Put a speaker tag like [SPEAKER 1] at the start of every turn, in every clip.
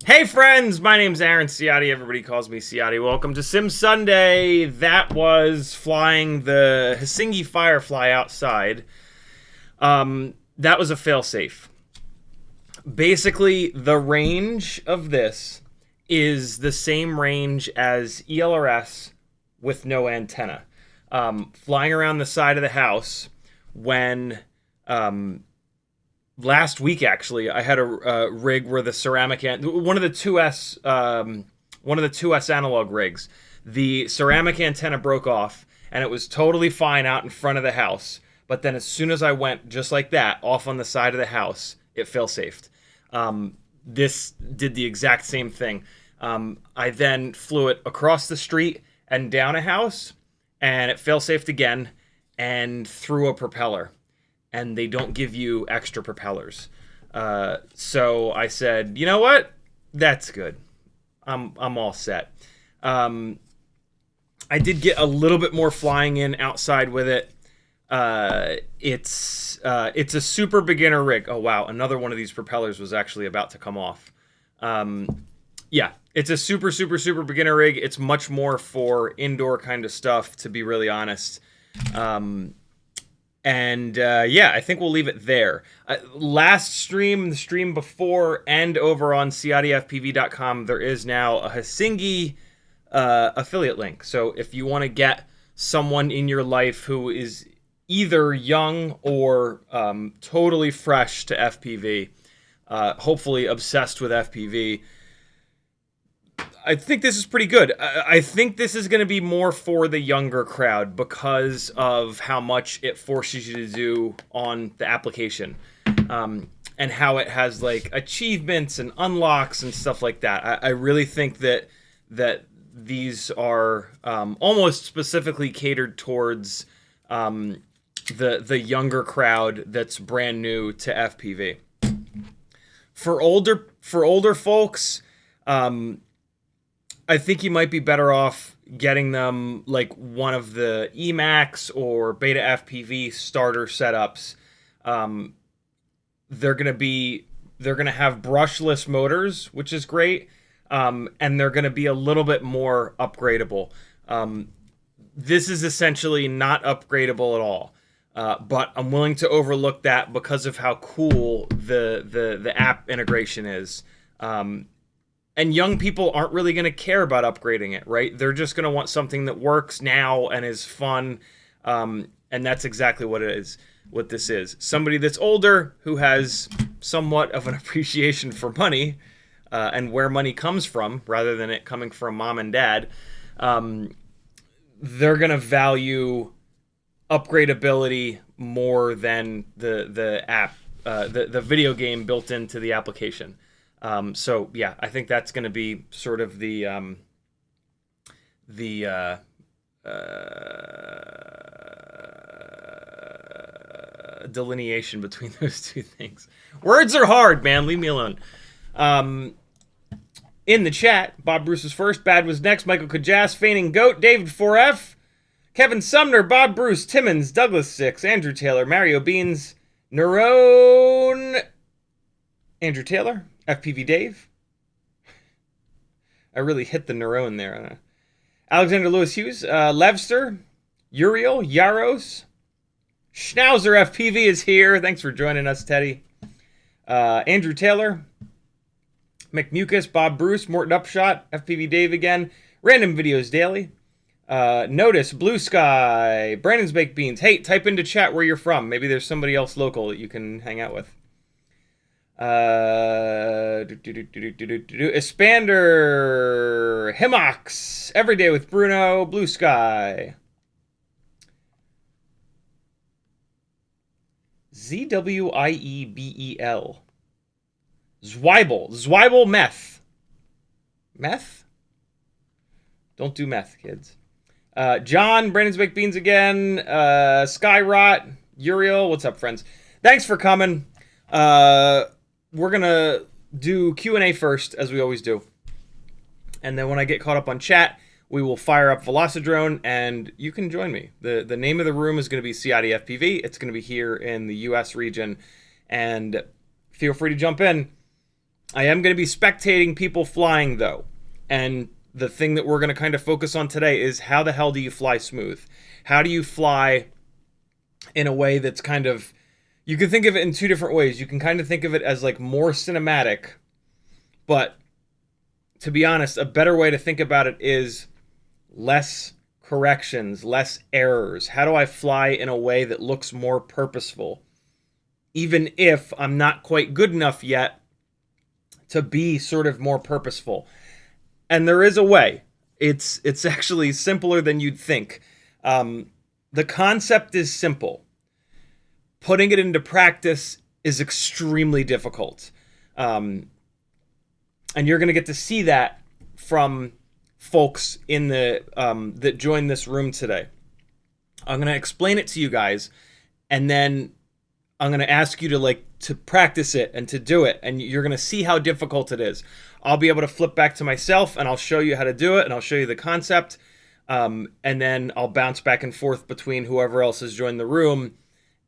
[SPEAKER 1] Hey friends, my name's Ciotti. Everybody calls me Ciotti. Welcome to Sim Sunday. That was flying the Hisingy Firefly outside. That was a failsafe. Basically, the range of this is the same range as ELRS with no antenna. Flying around the side of the house when... last week, actually, I had a rig where the ceramic one of the 2S analog rigs, the ceramic antenna broke off, and it was totally fine out in front of the house. But then, as soon as I went just like that off on the side of the house, it fail-safed. This did the exact same thing. I then flew it across the street and down a house, and it fail-safed again and through a propeller. And they don't give you extra propellers. So I said, you know what? That's good. I'm all set. I did get a little bit more flying in outside with it. It's a super beginner rig. Oh wow, another one of these propellers was actually about to come off. Yeah, it's a super beginner rig. It's much more for indoor kind of stuff, to be really honest. Yeah, I think we'll leave it there. Last stream, the stream before, and over on CiottiFPV.com, there is now a Hisingy affiliate link. So if you want to get someone in your life who is either young or totally fresh to FPV, hopefully obsessed with FPV, I think this is pretty good. I think this is going to be more for the younger crowd because of how much it forces you to do on the application, and how it has like achievements and unlocks and stuff like that. I really think that these are almost specifically catered towards the younger crowd that's brand new to FPV. For older folks, I think you might be better off getting them like one of the Emacs or Beta FPV starter setups. They're gonna have brushless motors, which is great, and they're gonna be a little bit more upgradable. This is essentially not upgradable at all, but I'm willing to overlook that because of how cool the app integration is. And young people aren't really going to care about upgrading it, right? They're just going to want something that works now and is fun, and that's exactly what it is. What this is. Somebody that's older who has somewhat of an appreciation for money and where money comes from, rather than it coming from mom and dad, they're going to value upgradability more than the app, the video game built into the application. So yeah, I think that's going to be sort of the delineation between those two things. Words are hard, man. Leave me alone. In the chat, Bob Bruce was first, Bad was next, Michael Kajas, Feigning Goat, David 4F, Kevin Sumner, Bob Bruce, Timmons, Douglas 6, Andrew Taylor, Mario Beans, Nerone, Andrew Taylor, FPV Dave. I really hit the Nerone there. Alexander Lewis Hughes, Levster, Uriel, Yaros, Schnauzer FPV is here. Thanks for joining us, Teddy. Andrew Taylor, McMucus, Bob Bruce, Morton Upshot, FPV Dave again, Random Videos Daily, Notice, Blue Sky, Brandon's Baked Beans. Hey, type into chat where you're from. Maybe there's somebody else local that you can hang out with. Expander, Himox, Everyday with Bruno, Blue Sky. Zwiebel. Zweibel meth. Meth? Don't do meth, kids. John, Brandon's Baked Beans again. Skyrot, Uriel, what's up, friends? Thanks for coming. We're gonna do Q&A first, as we always do. And then when I get caught up on chat, we will fire up Velocidrone, and you can join me. The name of the room is going to be CiottiFPV. It's going to be here in the US region, and feel free to jump in. I am going to be spectating people flying, though, and the thing that we're going to kind of focus on today is how the hell do you fly smooth? How do you fly in a way that's kind of... You can think of it in two different ways. You can kind of think of it as like more cinematic, but to be honest, a better way to think about it is less corrections, less errors. How do I fly in a way that looks more purposeful? Even if I'm not quite good enough yet to be sort of more purposeful. And there is a way. It's actually simpler than you'd think. The concept is simple. Putting it into practice is extremely difficult. And you're going to get to see that from folks in the that joined this room today. I'm going to explain it to you guys, and then I'm going to ask you to practice it and to do it, and you're going to see how difficult it is. I'll be able to flip back to myself, and I'll show you how to do it, and I'll show you the concept, and then I'll bounce back and forth between whoever else has joined the room.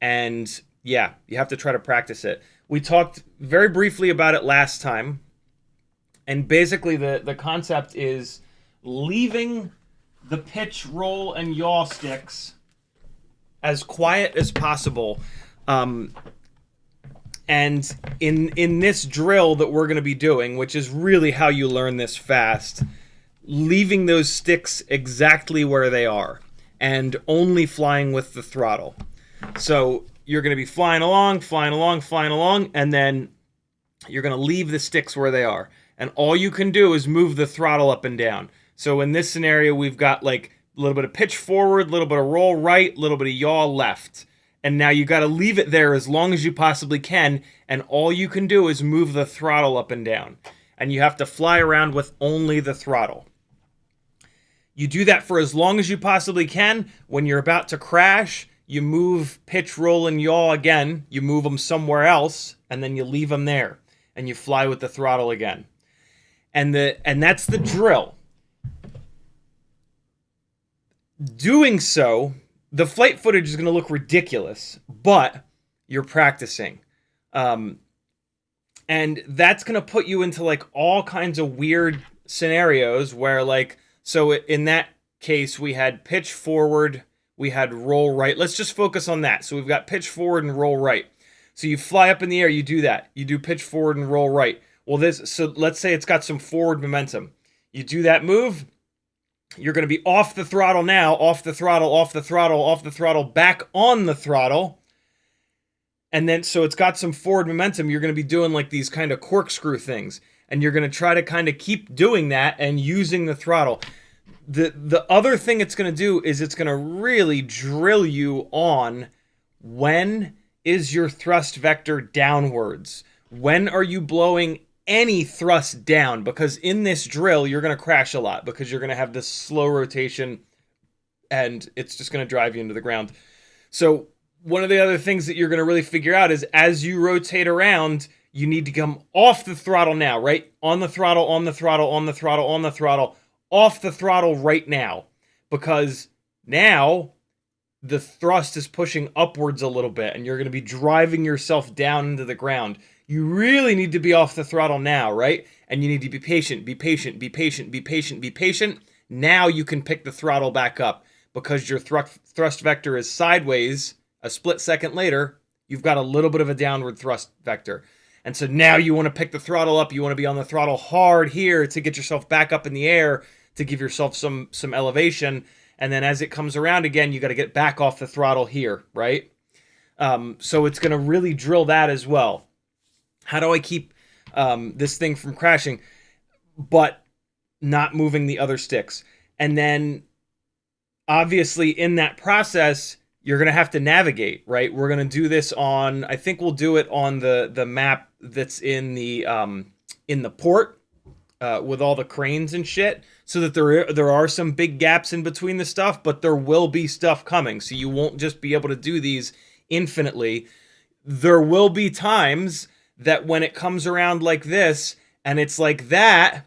[SPEAKER 1] And yeah, you have to try to practice it. We talked very briefly about it last time, and basically the concept is leaving the pitch, roll, and yaw sticks as quiet as possible. And in this drill that we're going to be doing, which is really how you learn this fast, leaving those sticks exactly where they are and only flying with the throttle. So you're going to be flying along, and then you're going to leave the sticks where they are. And all you can do is move the throttle up and down. So in this scenario, we've got like a little bit of pitch forward, a little bit of roll right, a little bit of yaw left. And now you got to leave it there as long as you possibly can, and all you can do is move the throttle up and down. And you have to fly around with only the throttle. You do that for as long as you possibly can. When you're about to crash, you move pitch, roll, and yaw again. You move them somewhere else, and then you leave them there, and you fly with the throttle again. And that's the drill. Doing so, the flight footage is going to look ridiculous, but you're practicing. And that's going to put you into like all kinds of weird scenarios where like, so in that case, we had pitch forward, we had roll right. Let's just focus on that. So we've got pitch forward and roll right. So you fly up in the air, you do that. You do pitch forward and roll right. Well, so let's say it's got some forward momentum. You do that move, you're going to be off the throttle now, off the throttle, off the throttle, off the throttle, back on the throttle. And then, so it's got some forward momentum. You're going to be doing like these kind of corkscrew things. And you're going to try to kind of keep doing that and using the throttle. The other thing it's going to do is it's going to really drill you on when is your thrust vector downwards. When are you blowing any thrust down? Because in this drill, you're going to crash a lot because you're going to have this slow rotation and it's just going to drive you into the ground. So one of the other things that you're going to really figure out is as you rotate around, you need to come off the throttle now, right? On the throttle, on the throttle, on the throttle, on the throttle, off the throttle right now. Because now the thrust is pushing upwards a little bit and you're going to be driving yourself down into the ground. You really need to be off the throttle now, right? And you need to be patient, be patient, be patient, be patient, be patient. Now you can pick the throttle back up because your thrust vector is sideways. A split second later, you've got a little bit of a downward thrust vector. And so now you want to pick the throttle up. You want to be on the throttle hard here to get yourself back up in the air, to give yourself some elevation. And then as it comes around again, you got to get back off the throttle here, right? So it's going to really drill that as well. How do I keep this thing from crashing, but not moving the other sticks? And then obviously in that process, you're going to have to navigate, right? We're going to do this on, I think we'll do it on the map that's in the port with all the cranes and shit, so that there are some big gaps in between the stuff, but there will be stuff coming. So you won't just be able to do these infinitely. There will be times that when it comes around like this and it's like that,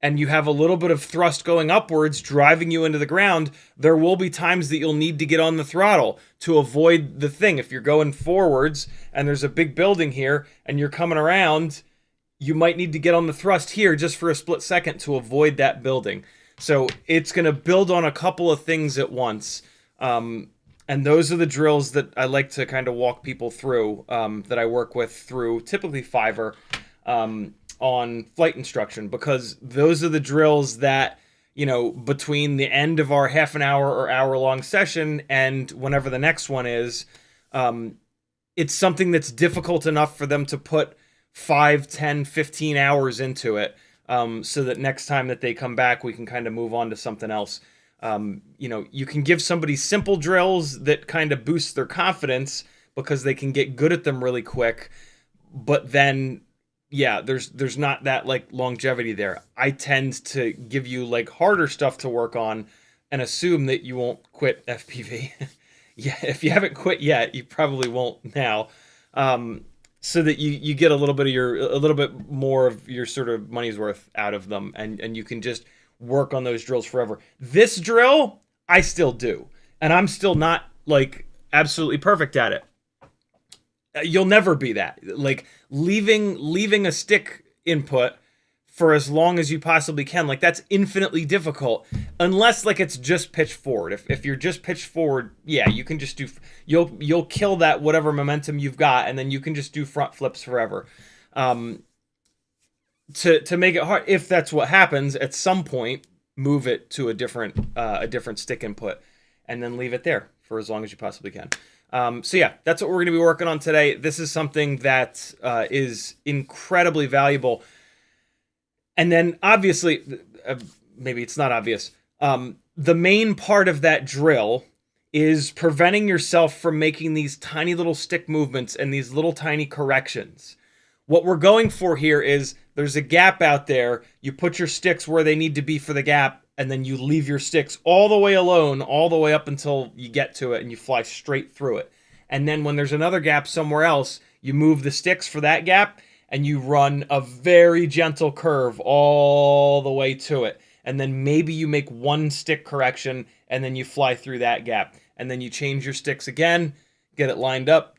[SPEAKER 1] and you have a little bit of thrust going upwards, driving you into the ground, there will be times that you'll need to get on the throttle to avoid the thing. If you're going forwards and there's a big building here and you're coming around, you might need to get on the thrust here just for a split second to avoid that building. So it's going to build on a couple of things at once. And those are the drills that I like to kind of walk people through, that I work with through typically Fiverr, on flight instruction, because those are the drills that, you know, between the end of our half an hour or hour long session and whenever the next one is, it's something that's difficult enough for them to put 5, 10, 15 hours into it, so that next time that they come back, we can kind of move on to something else. You know, you can give somebody simple drills that kind of boost their confidence because they can get good at them really quick, but then yeah, there's not that like longevity there. I tend to give you like harder stuff to work on and assume that you won't quit FPV. Yeah, if you haven't quit yet, you probably won't now. So that you get a little bit more of your sort of money's worth out of them, and you can just work on those drills forever. This drill, I still do, and I'm still not like absolutely perfect at it. You'll never be that. Like leaving a stick input for as long as you possibly can, like that's infinitely difficult unless like it's just pitched forward. If you're just pitched forward, yeah, you can just do, you'll kill that whatever momentum you've got, and then you can just do front flips forever. To make it hard, if that's what happens, at some point move it to a different stick input and then leave it there for as long as you possibly can. So yeah, that's what we're going to be working on today. This is something that is incredibly valuable. And then obviously, maybe it's not obvious, the main part of that drill is preventing yourself from making these tiny little stick movements and these little tiny corrections. What we're going for here is there's a gap out there. You put your sticks where they need to be for the gap, and then you leave your sticks all the way alone, all the way up until you get to it, and you fly straight through it. And then when there's another gap somewhere else, you move the sticks for that gap, and you run a very gentle curve all the way to it. And then maybe you make one stick correction, and then you fly through that gap. And then you change your sticks again, get it lined up,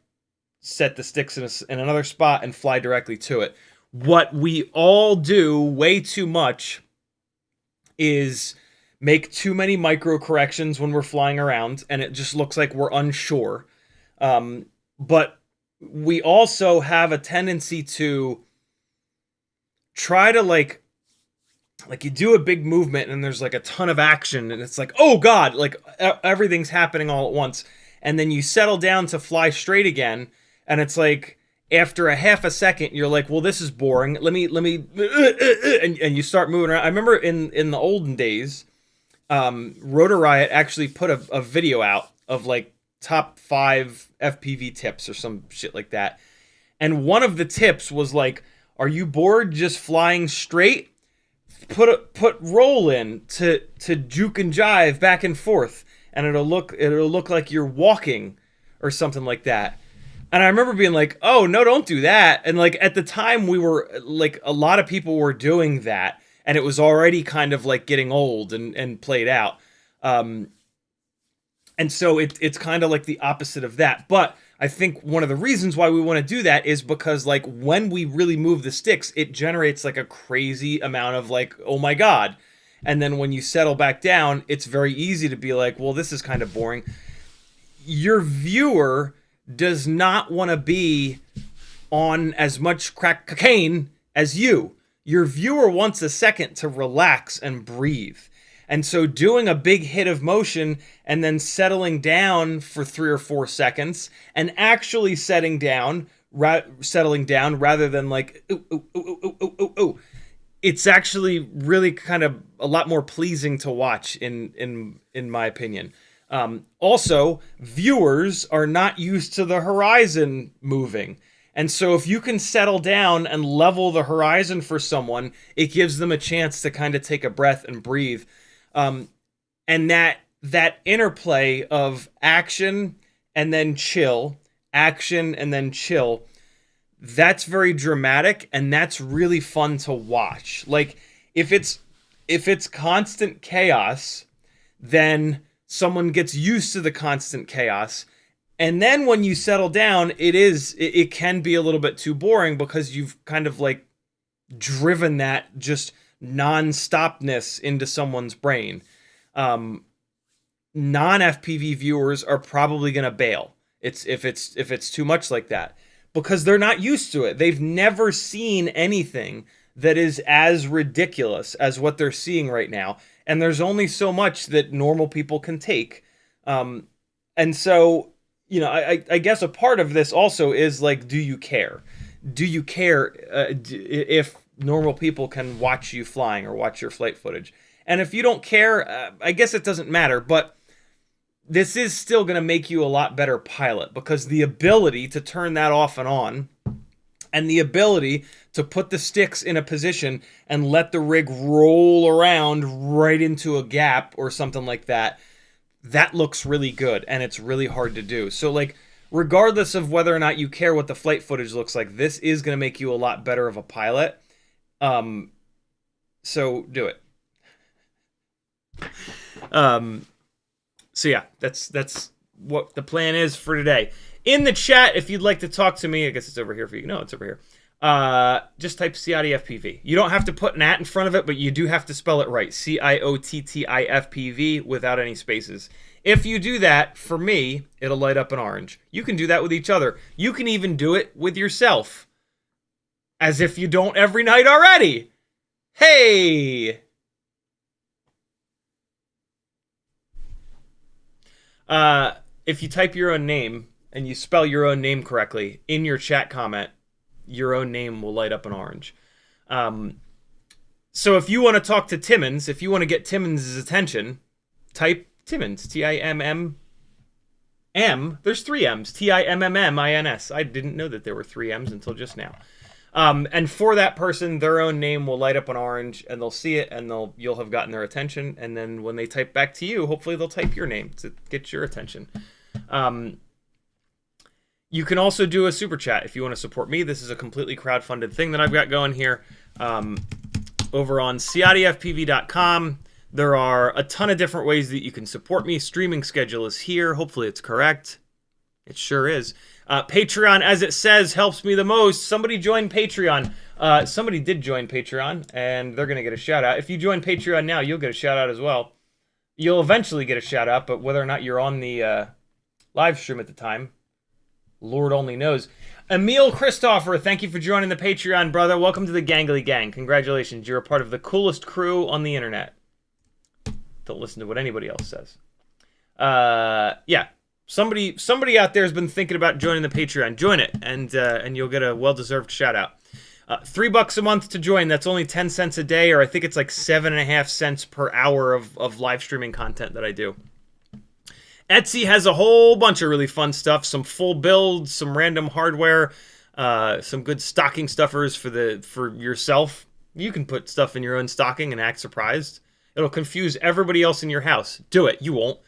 [SPEAKER 1] set the sticks in another spot, and fly directly to it. What we all do way too much is make too many micro corrections when we're flying around, and it just looks like we're unsure. But we also have a tendency to try to like you do a big movement and there's like a ton of action and it's like, oh God, like everything's happening all at once. And then you settle down to fly straight again. And it's like, after a half a second, you're like, well, this is boring. Let me, and you start moving around. I remember in the olden days, Rotor Riot actually put a video out of like top 5 FPV tips or some shit like that. And one of the tips was like, are you bored just flying straight? Put roll in to juke and jive back and forth, and it'll look like you're walking or something like that. And I remember being like, oh no, don't do that. And like at the time we were like, a lot of people were doing that, and it was already kind of like getting old and played out. And so it's kind of like the opposite of that. But I think one of the reasons why we want to do that is because like when we really move the sticks, it generates like a crazy amount of like, oh my God. And then when you settle back down, it's very easy to be like, well, this is kind of boring. Your viewer does not want to be on as much crack cocaine as you. Your viewer wants a second to relax and breathe. And so doing a big hit of motion and then settling down for 3 or 4 seconds and actually settling down rather than like, ooh, ooh, ooh, ooh, ooh, ooh, ooh. It's actually really kind of a lot more pleasing to watch in my opinion. Also, viewers are not used to the horizon moving. And so if you can settle down and level the horizon for someone, it gives them a chance to kind of take a breath and breathe. And that interplay of action and then chill, action and then chill, that's very dramatic, and that's really fun to watch. Like, if it's constant chaos, then someone gets used to the constant chaos. And then when you settle down, it can be a little bit too boring because you've kind of like driven that just non-stopness into someone's brain. Non-FPV viewers are probably going to bail. If it's too much like that because they're not used to it. They've never seen anything that is as ridiculous as what they're seeing right now. And there's only so much that normal people can take. And so, you know, I guess a part of this also is like, do you care? Do you care if normal people can watch you flying or watch your flight footage? And if you don't care, I guess it doesn't matter. But this is still going to make you a lot better pilot because the ability to turn that off and on and the ability to put the sticks in a position and let the rig roll around right into a gap or something like that, that looks really good, and it's really hard to do. So, like, regardless of whether or not you care what the flight footage looks like, this is going to make you a lot better of a pilot. So, do it. So, yeah, that's what the plan is for today. In the chat, if you'd like to talk to me, I guess it's over here for you. No, it's over here. Just type CiottiFPV. You don't have to put an at in front of it, but you do have to spell it right. CiottiFPV without any spaces. If you do that, for me, it'll light up an orange. You can do that with each other. You can even do it with yourself. As if you don't every night already. Hey! If you type your own name and you spell your own name correctly in your chat comment, your own name will light up an orange. So if you want to talk to Timmons, if you want to get Timmons' attention, type Timmons, Timmms. There's 3 M's, Timmins. I didn't know that there were 3 M's until just now. And for that person, their own name will light up an orange, and they'll see it, and you'll have gotten their attention. And then when they type back to you, hopefully they'll type your name to get your attention. You can also do a super chat if you want to support me. This is a completely crowdfunded thing that I've got going here. Over on CiottiFPV.com, there are a ton of different ways that you can support me. Streaming schedule is here. Hopefully it's correct. It sure is. Patreon, as it says, helps me the most. Somebody joined Patreon. Somebody did join Patreon, and they're going to get a shout-out. If you join Patreon now, you'll get a shout-out as well. You'll eventually get a shout-out, but whether or not you're on the live stream at the time, Lord only knows. Emil Christopher, thank you for joining the Patreon, brother. Welcome to the Gangly Gang. Congratulations. You're a part of the coolest crew on the internet. Don't listen to what anybody else says. Yeah. Somebody out there has been thinking about joining the Patreon. Join it, and you'll get a well-deserved shout-out. $3 a month to join. That's only 10 cents a day, or I think it's like 7.5 cents per hour of live streaming content that I do. Etsy has a whole bunch of really fun stuff. Some full builds, some random hardware, some good stocking stuffers for yourself. You can put stuff in your own stocking and act surprised. It'll confuse everybody else in your house. Do it. You won't.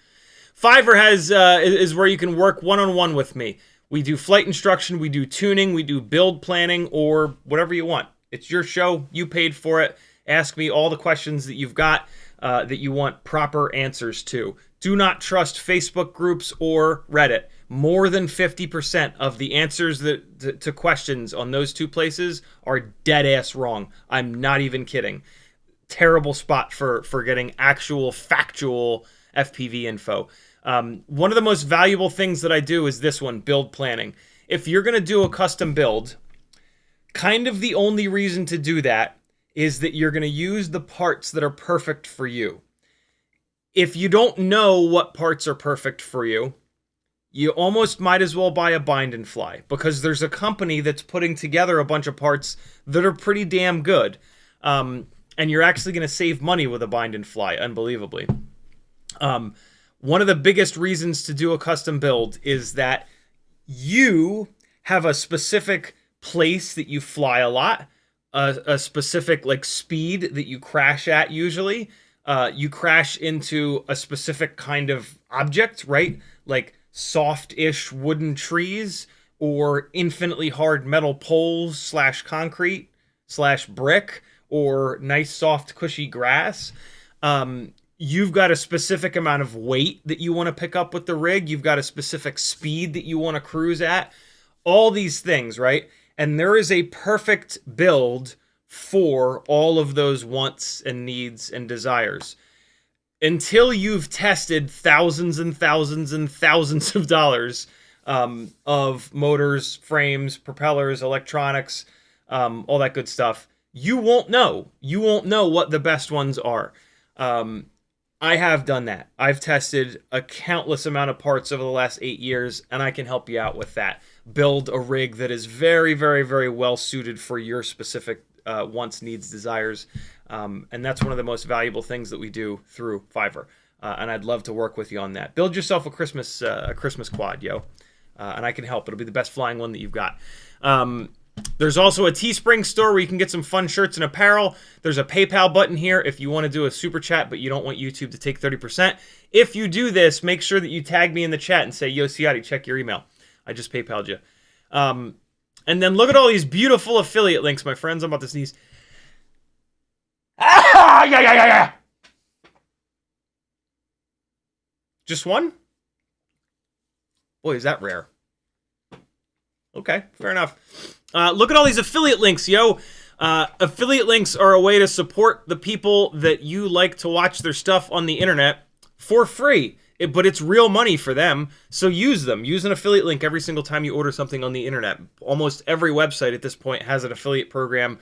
[SPEAKER 1] Fiverr is where you can work one-on-one with me. We do flight instruction, we do tuning, we do build planning, or whatever you want. It's your show. You paid for it. Ask me all the questions that you've got that you want proper answers to. Do not trust Facebook groups or Reddit. More than 50% of the answers to questions on those two places are dead-ass wrong. I'm not even kidding. terrible spot for getting actual factual FPV info. One of the most valuable things that I do is this one, build planning. If you're going to do a custom build, kind of the only reason to do that is that you're going to use the parts that are perfect for you. If you don't know what parts are perfect for you, you almost might as well buy a bind and fly, because there's a company that's putting together a bunch of parts that are pretty damn good. And you're actually going to save money with a bind and fly, unbelievably. One of the biggest reasons to do a custom build is that you have a specific place that you fly a lot, a specific like speed that you crash at usually. You crash into a specific kind of object, right? Like soft-ish wooden trees or infinitely hard metal poles / concrete / brick or nice soft cushy grass. You've got a specific amount of weight that you want to pick up with the rig. You've got a specific speed that you want to cruise at. All these things, right? And there is a perfect build for all of those wants and needs and desires. Until you've tested thousands and thousands and thousands of dollars of motors, frames, propellers, electronics, all that good stuff, you won't know. You won't know what the best ones are. I have done that. I've tested a countless amount of parts over the last 8 years, and I can help you out with that. Build a rig that is very, very, very well suited for your specific wants, needs, desires. And that's one of the most valuable things that we do through Fiverr. And I'd love to work with you on that. Build yourself a Christmas quad, yo. And I can help. It'll be the best flying one that you've got. There's also a Teespring store where you can get some fun shirts and apparel. There's a PayPal button here if you want to do a super chat, but you don't want YouTube to take 30%. If you do this, make sure that you tag me in the chat and say, yo, Ciotti, check your email. I just PayPal'd you. And then look at all these beautiful affiliate links, my friends. I'm about to sneeze. Ah, yeah. Just one? Boy, is that rare. Okay, fair enough. Look at all these affiliate links, yo. Affiliate links are a way to support the people that you like to watch their stuff on the internet for free. But it's real money for them, so use them. Use an affiliate link every single time you order something on the internet. Almost every website at this point has an affiliate program.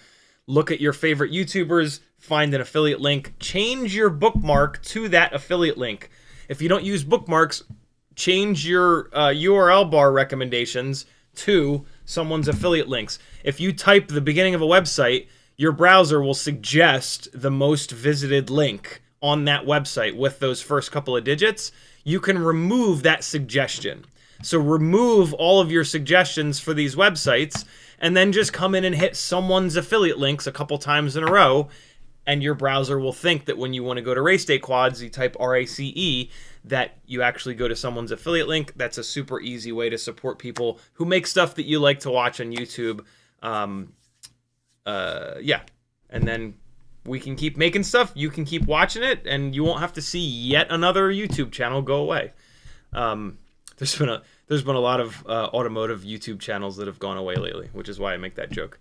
[SPEAKER 1] Look at your favorite YouTubers, find an affiliate link, change your bookmark to that affiliate link. If you don't use bookmarks, change your URL bar recommendations to someone's affiliate links. If you type the beginning of a website, your browser will suggest the most visited link on that website with those first couple of digits. You can remove that suggestion. So remove all of your suggestions for these websites and then just come in and hit someone's affiliate links a couple times in a row, and your browser will think that when you want to go to Race Day Quads, you type RACE, that you actually go to someone's affiliate link. That's a super easy way to support people who make stuff that you like to watch on YouTube. Yeah. And then we can keep making stuff, you can keep watching it, and you won't have to see yet another YouTube channel go away. There's been a lot of automotive YouTube channels that have gone away lately, which is why I make that joke.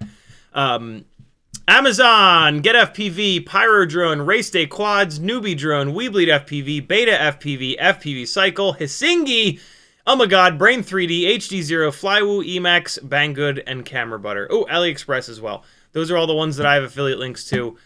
[SPEAKER 1] Amazon, GetFPV, Pyrodrone, Race Day Quads, Newbie Drone, Weebleed FPV, Beta FPV, FPV Cycle, Hisingy, oh my god, Brain 3D, HDZero, Flywoo, Emacs, Banggood, and Camera Butter. Oh, AliExpress as well. Those are all the ones that I have affiliate links to.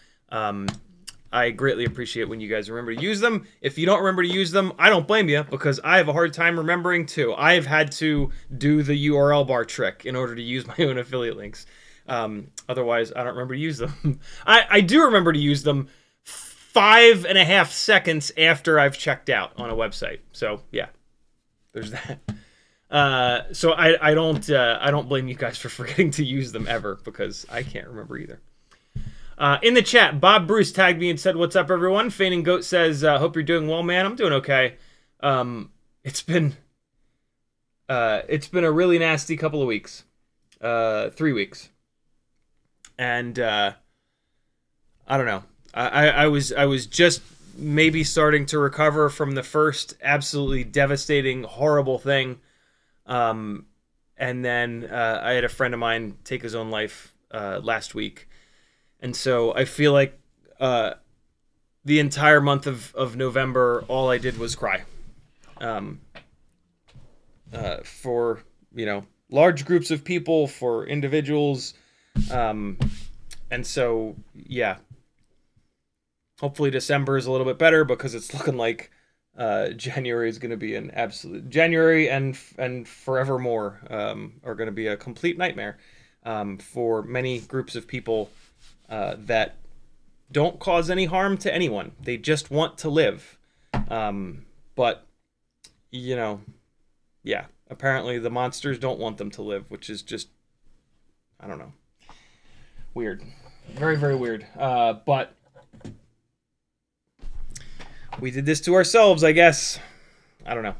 [SPEAKER 1] I greatly appreciate when you guys remember to use them. If you don't remember to use them, I don't blame you, because I have a hard time remembering too. I've had to do the URL bar trick in order to use my own affiliate links. Otherwise, I don't remember to use them. I do remember to use them 5.5 seconds after I've checked out on a website. So yeah, there's that. So I don't blame you guys for forgetting to use them ever, because I can't remember either. In the chat, Bob Bruce tagged me and said, "What's up, everyone?" Feigning Goat says, "Hope you're doing well, man." I'm doing okay. It's been a really nasty couple of weeks, 3 weeks, and I don't know. I was just maybe starting to recover from the first absolutely devastating, horrible thing, and then I had a friend of mine take his own life last week. And so I feel like the entire month of November, all I did was cry. For, you know, large groups of people, for individuals. And so, yeah. Hopefully December is a little bit better, because it's looking like January is going to be an absolute... January and forevermore are going to be a complete nightmare for many groups of people that don't cause any harm to anyone. They just want to live. But, you know, yeah, apparently the monsters don't want them to live, which is just, I don't know, weird. Very, very weird. But we did this to ourselves, I guess. I don't know.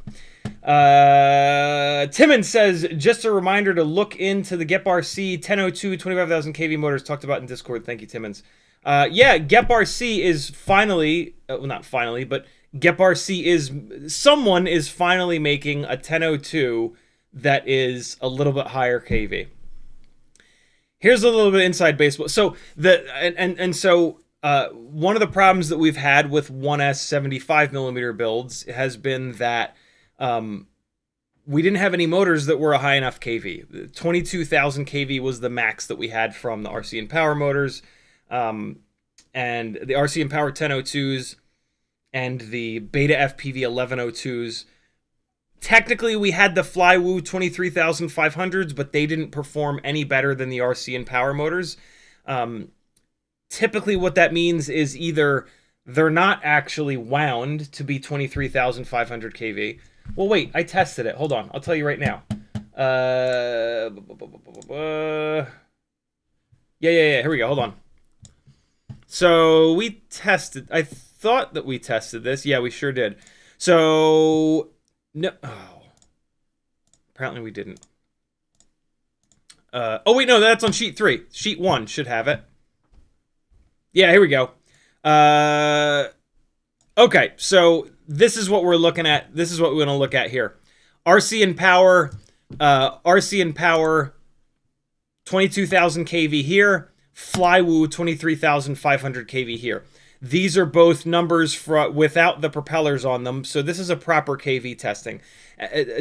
[SPEAKER 1] Timmons says, just a reminder to look into the GepRc 1002 25,000 kV motors talked about in Discord. Thank you, Timmons. Yeah, GepRc is finally, well, not finally, but GepRc is, someone is finally making a 1002 that is a little bit higher kV. Here's a little bit of inside baseball. So so one of the problems that we've had with 1S 75mm builds has been that we didn't have any motors that were a high enough kV. 22,000 kV was the max that we had from the RCinpower motors. And the RCinpower 1002s and the Beta FPV 1102s. Technically, we had the Flywoo 23,500s, but they didn't perform any better than the RCinpower motors. Typically, what that means is either they're not actually wound to be 23,500 kV. Well, wait, I tested it. Hold on, I'll tell you right now. Yeah, here we go, hold on. So we tested, I thought that we tested this. Yeah, we sure did. So, no, oh, apparently we didn't. Oh wait, no, that's on sheet 3. Sheet 1 should have it. Yeah, here we go. Okay, so this is what we're looking at. This is what we're going to look at here. RCinpower, 22,000 kV here. Flywoo 23,500 kV here. These are both numbers for, without the propellers on them, so this is a proper kV testing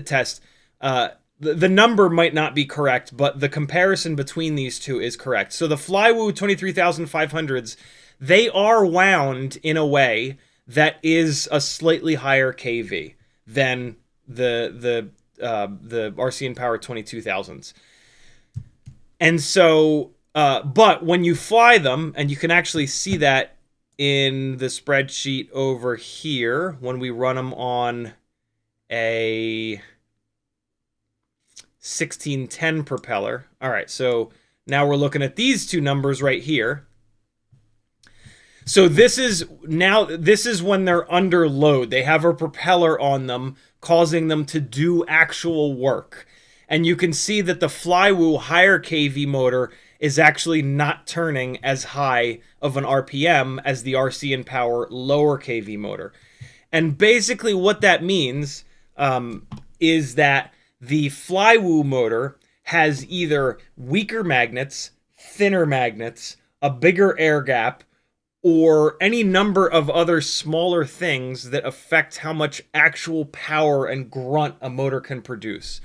[SPEAKER 1] test. The number might not be correct, but the comparison between these two is correct. So the Flywoo 23,500s, they are wound in a way that is a slightly higher kV than the RCinpower 22,000s. And so, but when you fly them, and you can actually see that in the spreadsheet over here, when we run them on a 1610 propeller. All right, so now we're looking at these two numbers right here. So this is when they're under load. They have a propeller on them, causing them to do actual work. And you can see that the Flywoo higher kV motor is actually not turning as high of an RPM as the RCinpower lower kV motor. And basically what that means is that the Flywoo motor has either weaker magnets, thinner magnets, a bigger air gap, or any number of other smaller things that affect how much actual power and grunt a motor can produce.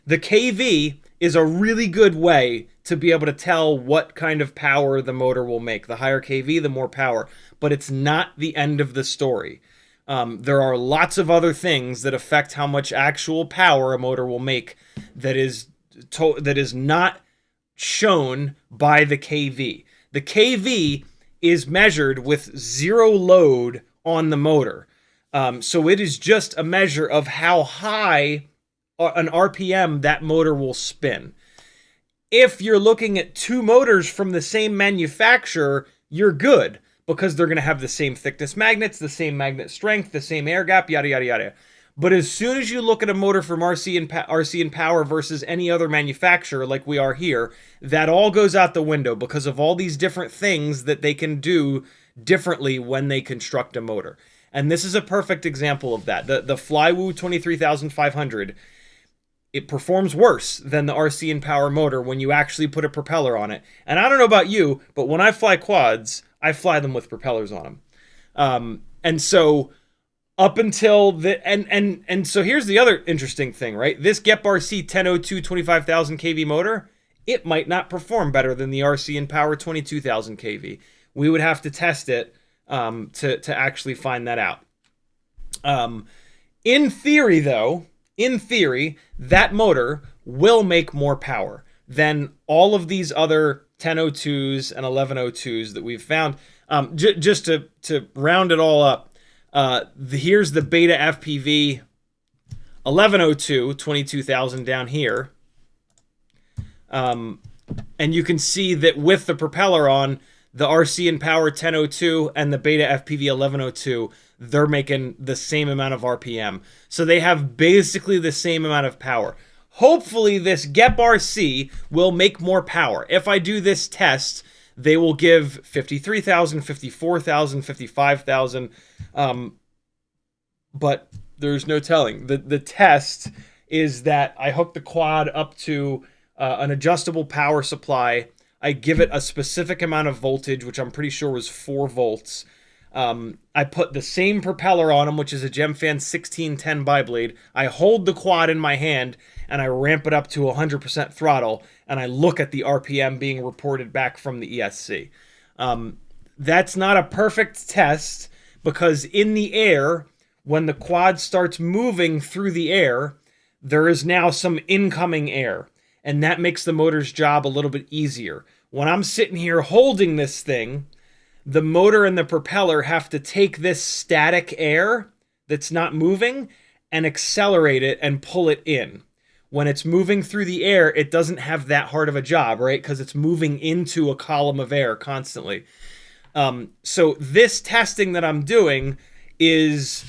[SPEAKER 1] The kV is a really good way to be able to tell what kind of power the motor will make. The higher kV, the more power. But it's not the end of the story. There are lots of other things that affect how much actual power a motor will make that is not shown by the kV. The kV is measured with zero load on the motor. So it is just a measure of how high an RPM that motor will spin. If you're looking at two motors from the same manufacturer, you're good, because they're going to have the same thickness magnets, the same magnet strength, the same air gap, yada, yada, yada. But as soon as you look at a motor from RCinpower versus any other manufacturer like we are here, that all goes out the window because of all these different things that they can do differently when they construct a motor. And this is a perfect example of that. The Flywoo 23,500, it performs worse than the RCinpower motor when you actually put a propeller on it. And I don't know about you, but when I fly quads, I fly them with propellers on them. And so up until the and so here's the other interesting thing, right? This GepRc 1002 25,000 kV motor, it might not perform better than the RCinpower 22,000 kV. We would have to test it to actually find that out. In theory, though, that motor will make more power than all of these other 1002s and 1102s that we've found. Just to round it all up, here's the Beta FPV 1102 22,000 down here. And you can see that with the propeller on, the RCinpower 1002 and the Beta FPV 1102, they're making the same amount of RPM. So they have basically the same amount of power. Hopefully this GepRc will make more power. If I do this test, they will give 53,000, 54,000, 55,000. But there's no telling. The test is that I hook the quad up to an adjustable power supply. I give it a specific amount of voltage, which I'm pretty sure was 4 volts. I put the same propeller on them, which is a Gemfan 1610 biblade. I hold the quad in my hand and I ramp it up to 100% throttle, and I look at the RPM being reported back from the ESC. That's not a perfect test because in the air, when the quad starts moving through the air, there is now some incoming air, and that makes the motor's job a little bit easier. When I'm sitting here holding this thing, the motor and the propeller have to take this static air that's not moving and accelerate it and pull it in. When it's moving through the air, it doesn't have that hard of a job, right? Because it's moving into a column of air constantly. So this testing that I'm doing is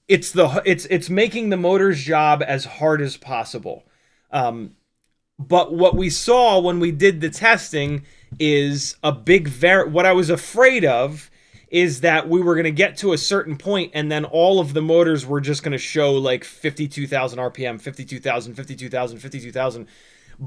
[SPEAKER 1] it's making the motor's job as hard as possible. But what we saw when we did the testing is a big what I was afraid of is that we were going to get to a certain point and then all of the motors were just going to show like 52,000 RPM, 52,000, 52,000, 52,000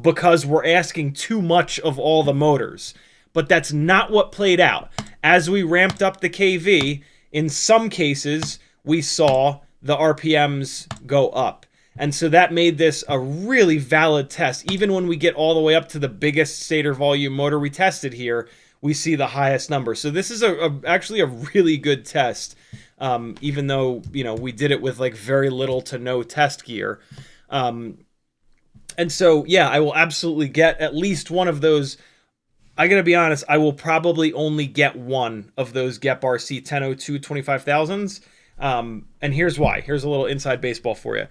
[SPEAKER 1] because we're asking too much of all the motors. But that's not what played out. As we ramped up the KV, in some cases, we saw the RPMs go up. And so that made this a really valid test. Even when we get all the way up to the biggest stator volume motor we tested here, we see the highest number. So this is actually a really good test, even though, you know, we did it with like very little to no test gear. And so, yeah, I will absolutely get at least one of those. I gotta be honest, I will probably only get one of those GepRc 1002 25,000s. And here's why. Here's a little inside baseball for you.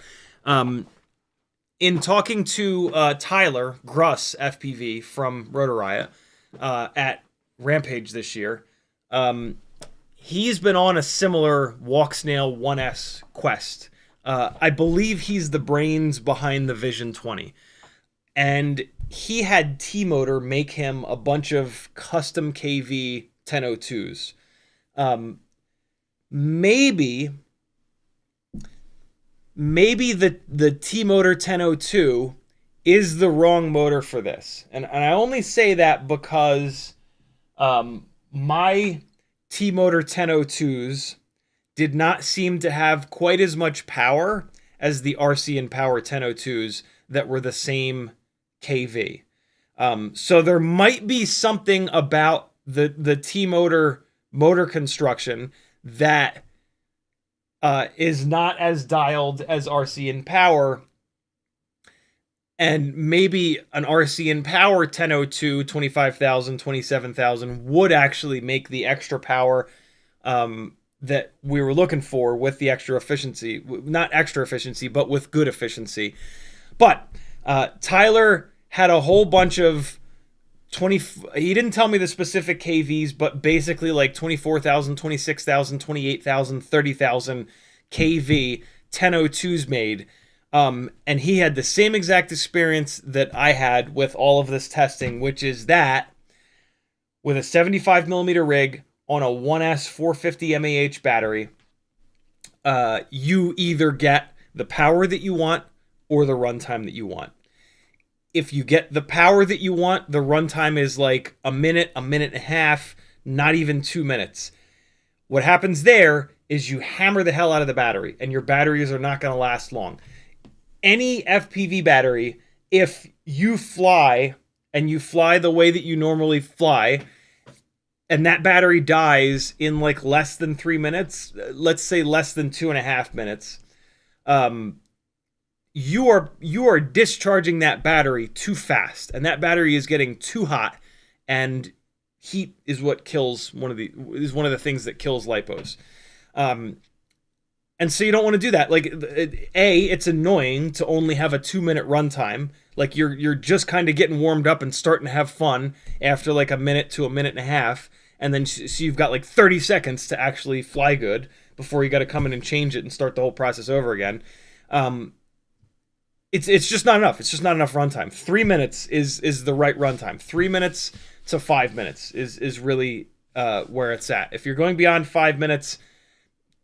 [SPEAKER 1] In talking to Tyler Gruss FPV from Rotor Riot at Rampage this year, he's been on a similar Walksnail 1S quest. I believe he's the brains behind the Vision 20. And he had T-Motor make him a bunch of custom KV 1002s. Maybe the T-Motor 1002 is the wrong motor for this. And I only say that because my T-Motor 1002s did not seem to have quite as much power as the RCinpower 1002s that were the same KV. So there might be something about the T-Motor motor construction that is not as dialed as RCinpower, and maybe an RCinpower 1002 25,000 27,000 would actually make the extra power that we were looking for with the extra efficiency. Not extra efficiency, but with good efficiency. But Tyler had a whole bunch of he didn't tell me the specific KVs, but basically like 24,000, 26,000, 28,000, 30,000 KV 1002s made. And he had the same exact experience that I had with all of this testing, which is that with a 75mm rig on a 1S 450 mAh battery, you either get the power that you want or the runtime that you want. If you get the power that you want, the runtime is like a minute and a half, not even 2 minutes. What happens there is you hammer the hell out of the battery, and your batteries are not going to last long. Any FPV battery, if you fly and you fly the way that you normally fly, and that battery dies in like less than 3 minutes, let's say less than 2.5 minutes, you are discharging that battery too fast, and that battery is getting too hot, and heat is what kills one of the things that kills lipos. And so you don't want to do that. Like, it's annoying to only have a 2-minute runtime. Like, you're just kind of getting warmed up and starting to have fun after like a minute to a minute and a half, and then so you've got like 30 seconds to actually fly good before you got to come in and change it and start the whole process over again. It's just not enough. It's just not enough runtime. 3 minutes is the right runtime. 3 minutes to 5 minutes is really where it's at. If you're going beyond 5 minutes,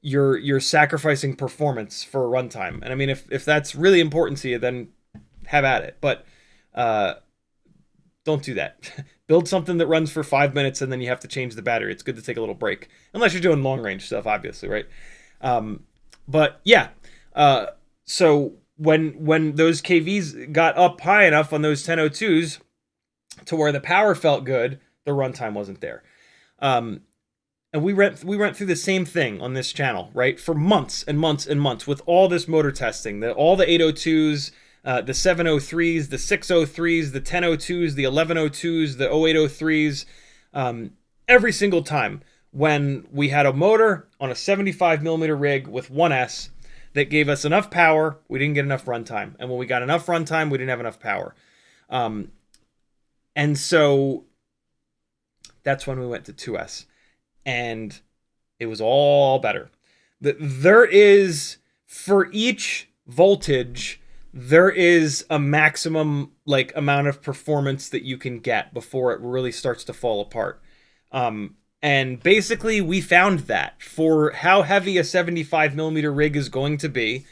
[SPEAKER 1] you're sacrificing performance for a runtime. And I mean, if that's really important to you, then have at it. But don't do that. Build something that runs for 5 minutes and then you have to change the battery. It's good to take a little break, unless you're doing long range stuff, obviously, right? But yeah, so when those KVs got up high enough on those 1002s to where the power felt good, the runtime wasn't there. And we went through the same thing on this channel, right? For months and months and months with all this motor testing, all the 802s, the 703s, the 603s, the 1002s, the 1102s, the 0803s, every single time when we had a motor on a 75mm rig with 1S that gave us enough power, we didn't get enough runtime. And when we got enough runtime, we didn't have enough power. And so that's when we went to 2S. And it was all better. There is, for each voltage, there is a maximum like amount of performance that you can get before it really starts to fall apart. And basically we found that for how heavy a 75mm rig is going to be,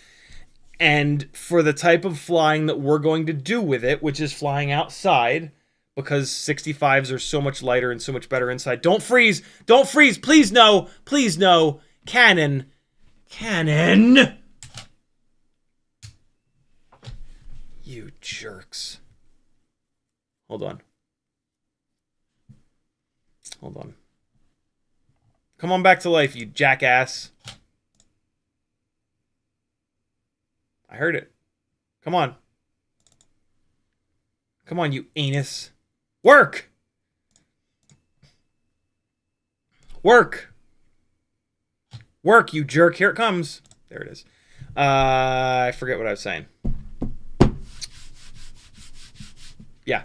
[SPEAKER 1] and for the type of flying that we're going to do with it, which is flying outside, because 65s are so much lighter and so much better inside. Don't freeze! Don't freeze! Please no! Please no! Cannon! Cannon! You jerks. Hold on. Hold on. Come on back to life, you jackass. I heard it. Come on. Come on, you anus. Work! Work! Work, you jerk. Here it comes. There it is. I forget what I was saying. Yeah.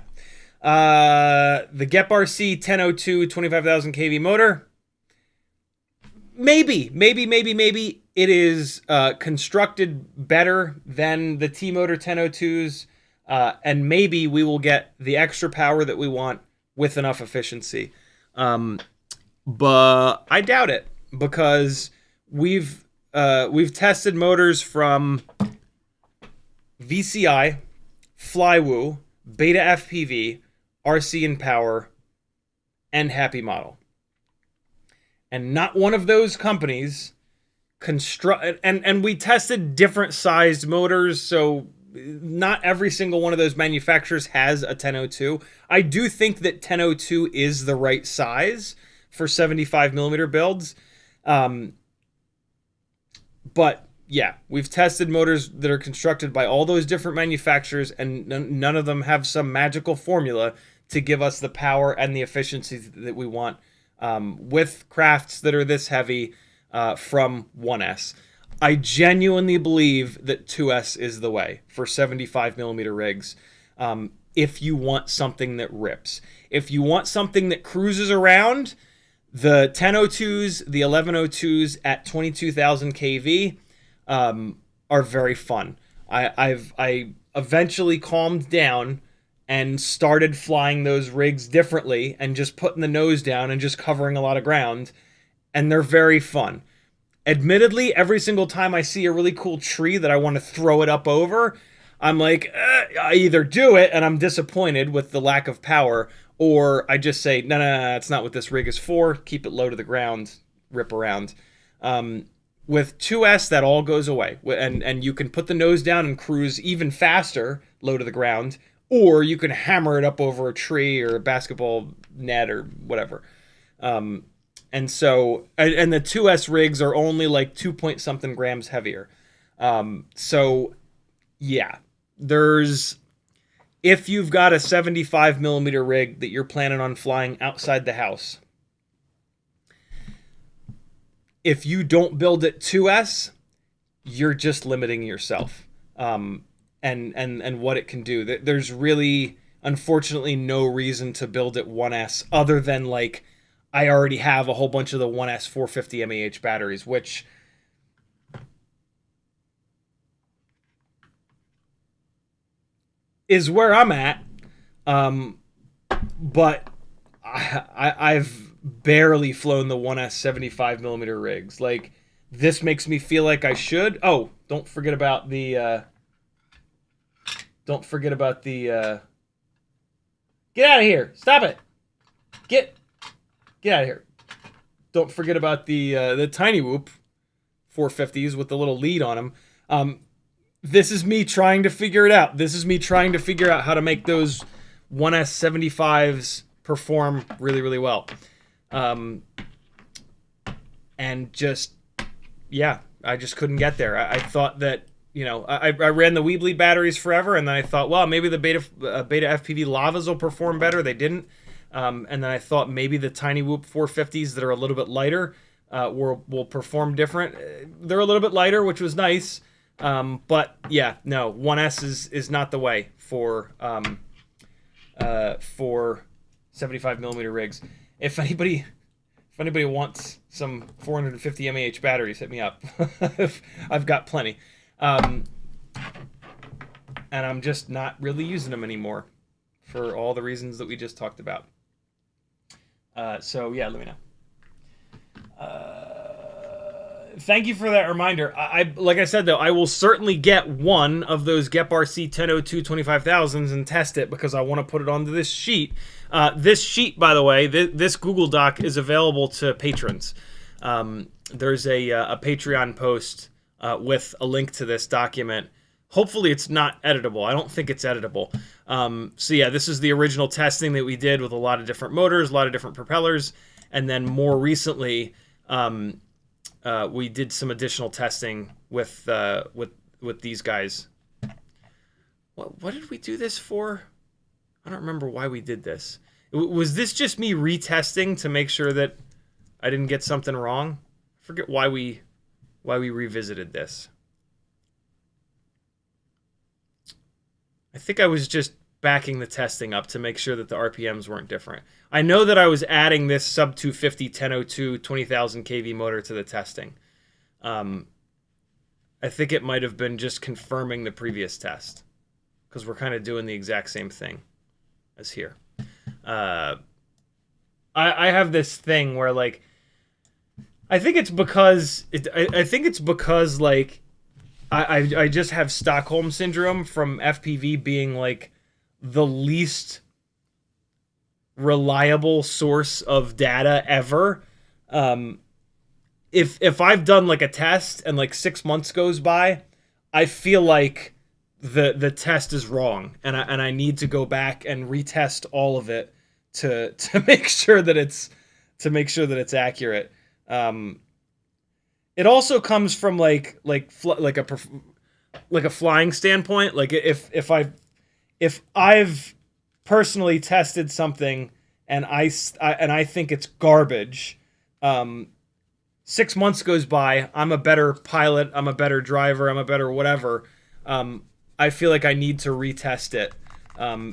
[SPEAKER 1] The GepRc 1002 25,000 kV motor. Maybe it is constructed better than the T-Motor 1002s. And maybe we will get the extra power that we want with enough efficiency. But I doubt it, because we've tested motors from VCI, Flywoo, Beta FPV, RCinpower, and Happy Model. And not one of those companies and we tested different sized motors, so not every single one of those manufacturers has a 1002. I do think that 1002 is the right size for 75mm builds. But yeah, we've tested motors that are constructed by all those different manufacturers, and none of them have some magical formula to give us the power and the efficiency that we want with crafts that are this heavy from 1S. I genuinely believe that 2S is the way for 75mm rigs. If you want something that rips. If you want something that cruises around, the 1002s, the 1102s at 22,000 kV are very fun. I eventually calmed down and started flying those rigs differently and just putting the nose down and just covering a lot of ground, and they're very fun. Admittedly, every single time I see a really cool tree that I want to throw it up over, I'm like, I either do it and I'm disappointed with the lack of power, or I just say, no, that's not what this rig is for. Keep it low to the ground. rip around. With 2S, that all goes away, and you can put the nose down and cruise even faster, low to the ground, or you can hammer it up over a tree or a basketball net or whatever. And so, and the 2S rigs are only like 2 point something grams heavier. So, yeah, if you've got a 75 millimeter rig that you're planning on flying outside the house, if you don't build it 2S, you're just limiting yourself, and what it can do. There's really, unfortunately, no reason to build it 1S other than like, I already have a whole bunch of the 1S 450 mAh batteries, which is where I'm at. But I've barely flown the 1S 75 millimeter rigs. Like, this makes me feel like I should. Oh, don't forget about the get out of here. Stop it. Get out of here. Don't forget about the Tiny Whoop 450s with the little lead on them. This is me trying to figure it out. This is me trying to figure out how to make those 1S 75s perform really, really well. And just, yeah, I just couldn't get there. I thought that, you know, I ran the Weebly batteries forever, and then I thought, well, maybe the Beta FPV Lavas will perform better. They didn't. And then I thought maybe the Tiny Whoop 450s that are a little bit lighter will perform different. They're a little bit lighter, which was nice. But yeah, no, 1S is not the way for 75 millimeter rigs. If anybody wants some 450 mAh batteries, hit me up. I've got plenty. And I'm just not really using them anymore for all the reasons that we just talked about. So yeah, let me know. Thank you for that reminder. I like I said, though, I will certainly get one of those GepRc 1002 25,000s and test it, because I want to put it onto this sheet. This sheet, by the way, this Google Doc is available to patrons. There's a Patreon post with a link to this document. Hopefully it's not editable. I don't think it's editable. So yeah, this is the original testing that we did with a lot of different motors, a lot of different propellers, and then more recently, we did some additional testing with these guys. What did we do this for? I don't remember why we did this. Was this just me retesting to make sure that I didn't get something wrong? I forget why we revisited this. I think I was just backing the testing up to make sure that the RPMs weren't different. I know that I was adding this sub 250 1002 20,000 kV motor to the testing. I think it might have been just confirming the previous test, because we're kind of doing the exact same thing as here. I have this thing where, like, I think it's because like I just have Stockholm syndrome from FPV being like the least reliable source of data ever. If I've done like a test and like 6 months goes by, I feel like the test is wrong, and I need to go back and retest all of it to make sure that it's accurate. It also comes from like a flying standpoint. Like if I've personally tested something and I think it's garbage, 6 months goes by, I'm a better pilot, I'm a better driver, I'm a better whatever. I feel like I need to retest it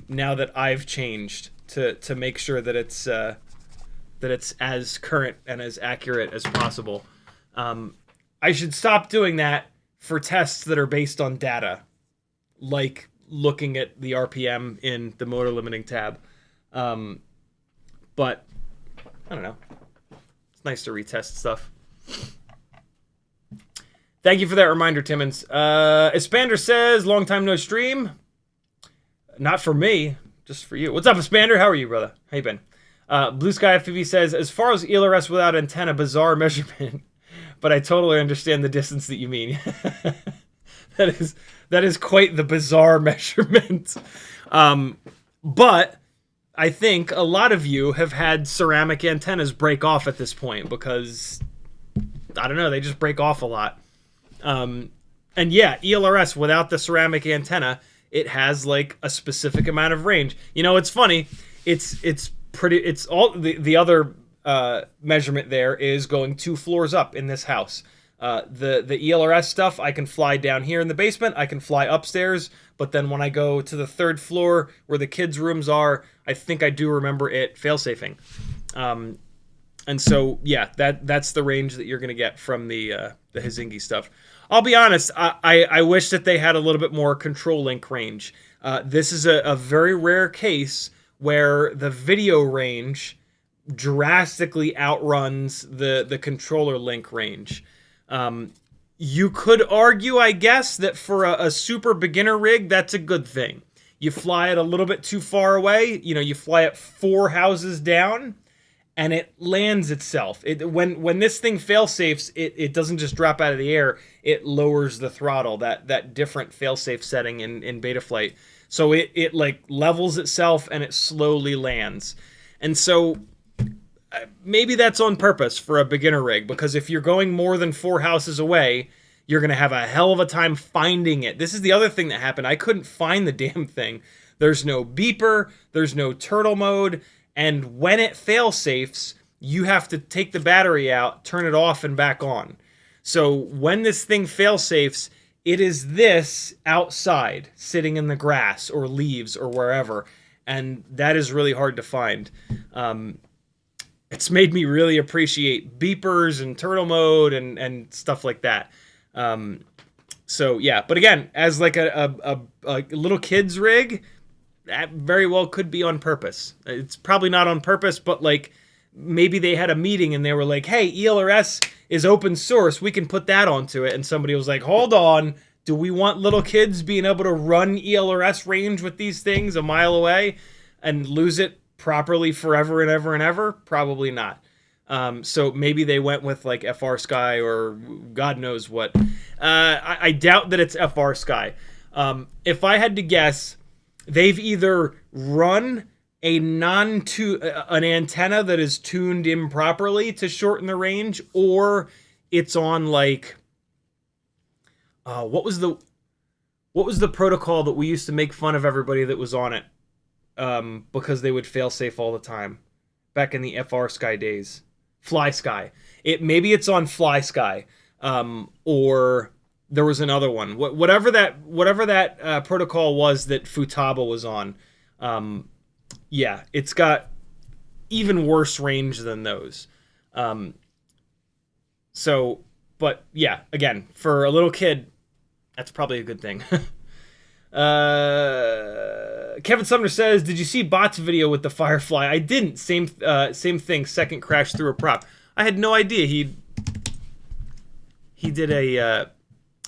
[SPEAKER 1] now that I've changed to make sure that it's as current and as accurate as possible. I should stop doing that for tests that are based on data, like looking at the RPM in the motor limiting tab. But I don't know. It's nice to retest stuff. Thank you for that reminder, Timmons. Espander says, long time no stream. Not for me, just for you. What's up, Espander? How are you, brother? How you been? Blue Sky FPV says, as far as ELRS without antenna, bizarre measurement, but I totally understand the distance that you mean. that is quite the bizarre measurement. But I think a lot of you have had ceramic antennas break off at this point because, I don't know, they just break off a lot. And yeah, ELRS without the ceramic antenna, it has like a specific amount of range. You know, it's funny. It's all the other measurement there is going 2 floors up in this house. The ELRS stuff, I can fly down here in the basement. I can fly upstairs. But then when I go to the 3rd floor where the kids' rooms are, I think I do remember it fail-safing. And so, yeah, that's the range that you're going to get from the Hisingy stuff. I'll be honest, I wish that they had a little bit more control link range. This is a very rare case where the video range drastically outruns the controller link range. You could argue, I guess, that for a super beginner rig, that's a good thing. You fly it a little bit too far away. You know, you fly it 4 houses down, and it lands itself. When this thing fail-safes, it doesn't just drop out of the air. It lowers the throttle, that different fail-safe setting in Betaflight. So it like levels itself, and it slowly lands. And so maybe that's on purpose for a beginner rig, because if you're going more than 4 houses away, you're going to have a hell of a time finding it. This is the other thing that happened. I couldn't find the damn thing. There's no beeper. There's no turtle mode. And when it fail-safes, you have to take the battery out, turn it off, and back on. So when this thing fail-safes, it is this outside, sitting in the grass or leaves or wherever. And that is really hard to find. It's made me really appreciate beepers and turtle mode and stuff like that. So yeah, but again, as like a little kid's rig, that very well could be on purpose. It's probably not on purpose, but like maybe they had a meeting and they were like, hey, ELRS is open source. We can put that onto it. And somebody was like, hold on. Do we want little kids being able to run ELRS range with these things a mile away and lose it properly forever and ever and ever? Probably not. So maybe they went with like FrSky or God knows what. I doubt that it's FrSky. If I had to guess, they've either run an antenna that is tuned improperly to shorten the range, or it's on like what was the protocol that we used to make fun of everybody that was on it because they would fail safe all the time back in the FrSky days. FlySky. Maybe it's on FlySky, or there was another one. Whatever that protocol was that Futaba was on. Yeah, it's got even worse range than those. So, but yeah, again, for a little kid, that's probably a good thing. Kevin Sumner says, did you see Bot's video with the Firefly? I didn't. Same thing. Second crash through a prop. I had no idea he did a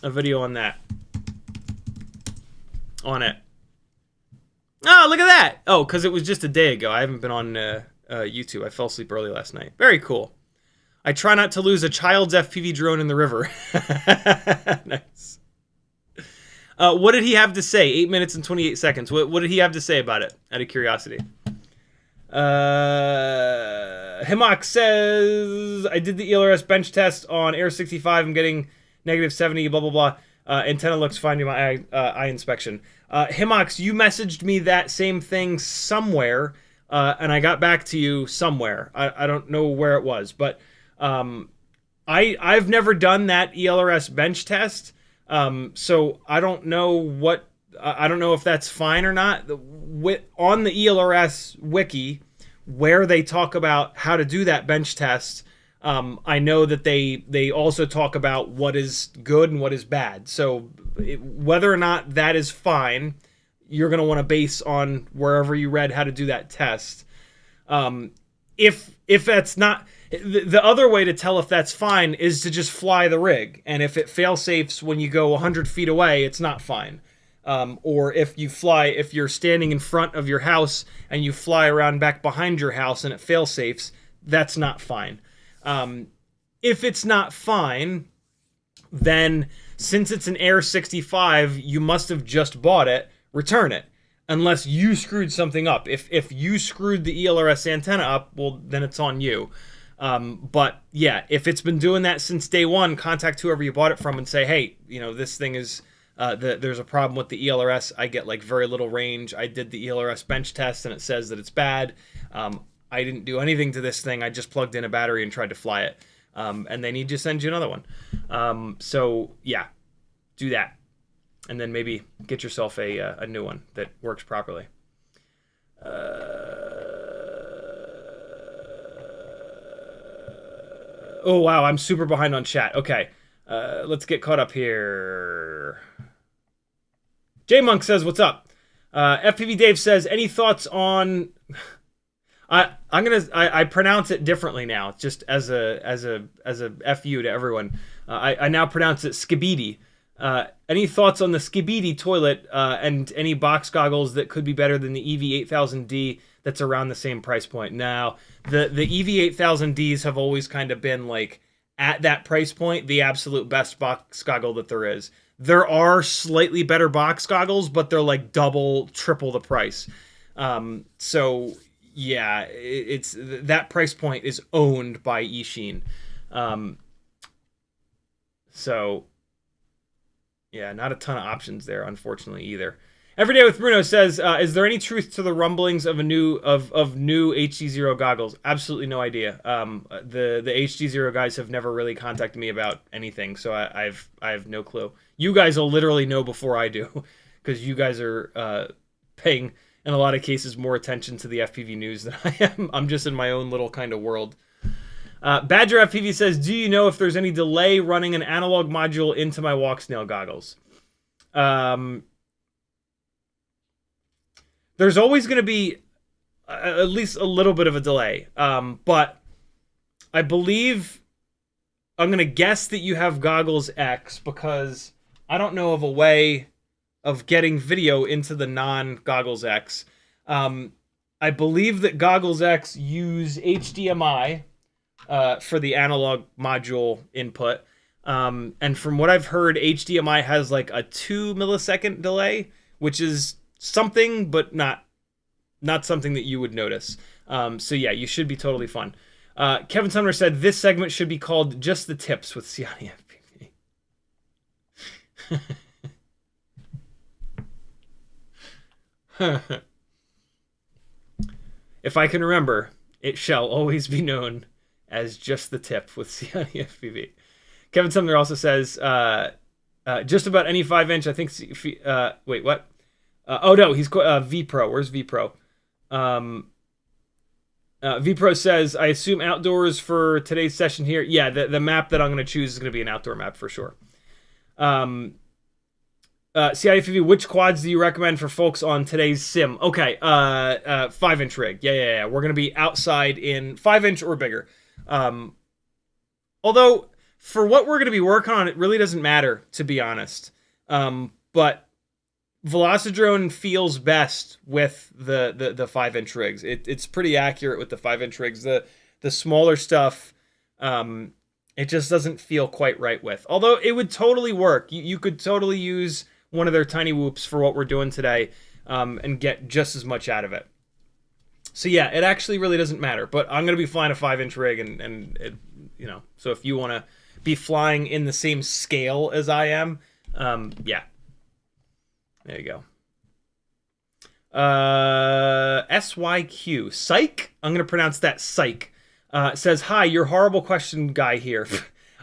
[SPEAKER 1] video on that. On it. Oh, look at that. Oh, because it was just a day ago. I haven't been on YouTube. I fell asleep early last night. Very cool. I try not to lose a child's FPV drone in the river. Nice. What did he have to say? 8 minutes and 28 seconds. What did he have to say about it, out of curiosity? Himok says, I did the ELRS bench test on Air 65. I'm getting -70, blah, blah, blah. Antenna looks fine to my eye inspection. Himox, you messaged me that same thing somewhere, and I got back to you somewhere. I don't know where it was, but I've never done that ELRS bench test. So I don't know I don't know if that's fine or not. On the ELRS wiki, where they talk about how to do that bench test, I know that they also talk about what is good and what is bad. So whether or not that is fine, you're going to want to base on wherever you read how to do that test. If that's not... The other way to tell if that's fine is to just fly the rig. And if it fail-safes when you go 100 feet away, it's not fine. Or if you're standing in front of your house and you fly around back behind your house and it fail safes, that's not fine. If it's not fine, then since it's an Air 65, you must have just bought it, return it. Unless you screwed something up. If you screwed the ELRS antenna up, well, then it's on you. But yeah, if it's been doing that since day one, contact whoever you bought it from and say, hey, this thing is, there's a problem with the ELRS. I get like very little range. I did the ELRS bench test and it says that it's bad. I didn't do anything to this thing. I just plugged in a battery and tried to fly it. And they need to send you another one. So yeah, do that. And then maybe get yourself a new one that works properly. Oh, wow, I'm super behind on chat. Okay, let's get caught up here. J-Monk says, what's up? FPV Dave says, any thoughts on... I pronounce it differently now, just as a FU to everyone. I now pronounce it skibidi. Any thoughts on the skibidi toilet and any box goggles that could be better than the EV8000D that's around the same price point? Now, the EV8000Ds have always kind of been like at that price point the absolute best box goggle that there is. There are slightly better box goggles, but they're like double, triple the price. So yeah, it's that price point is owned by Eachine. So yeah, not a ton of options there, unfortunately, either. Everyday with Bruno says, is there any truth to the rumblings of new HDZero goggles? Absolutely no idea. The HDZero guys have never really contacted me about anything, so I have no clue. You guys will literally know before I do, because you guys are paying, in a lot of cases, more attention to the FPV news than I am. I'm just in my own little kind of world. Badger FPV says, do you know if there's any delay running an analog module into my Walksnail goggles? There's always going to be at least a little bit of a delay. But I believe, I'm going to guess that you have Goggles X, because I don't know of a way of getting video into the non-Goggles X. I believe that Goggles X use HDMI for the analog module input. And from what I've heard, HDMI has like a 2 millisecond delay, which is something, but not something that you would notice. So yeah, you should be totally fine. Kevin Sumner said, this segment should be called Just the Tips with CiottiFPV. If I can remember, it shall always be known as Just the Tip with CiottiFPV. Kevin Sumner also says, just about any 5-inch, I think... wait, what? Oh, no, he's... V-Pro. Where's V-Pro? V-Pro says, I assume outdoors for today's session here. Yeah, the map that I'm going to choose is going to be an outdoor map for sure. CiottiFPV, which quads do you recommend for folks on today's sim? Okay, 5-inch rig. Yeah. We're going to be outside in 5-inch or bigger. Although, for what we're going to be working on, it really doesn't matter, to be honest. But Velocidrone feels best with the 5-inch rigs. It's pretty accurate with the 5-inch rigs. The smaller stuff, it just doesn't feel quite right with. Although it would totally work. You could totally use one of their tiny whoops for what we're doing today, and get just as much out of it. So yeah, it actually really doesn't matter. But I'm going to be flying a 5-inch rig, and it, so if you want to be flying in the same scale as I am, yeah. There you go. SYQ. Psych? I'm going to pronounce that psych. Says, hi, your horrible question guy here.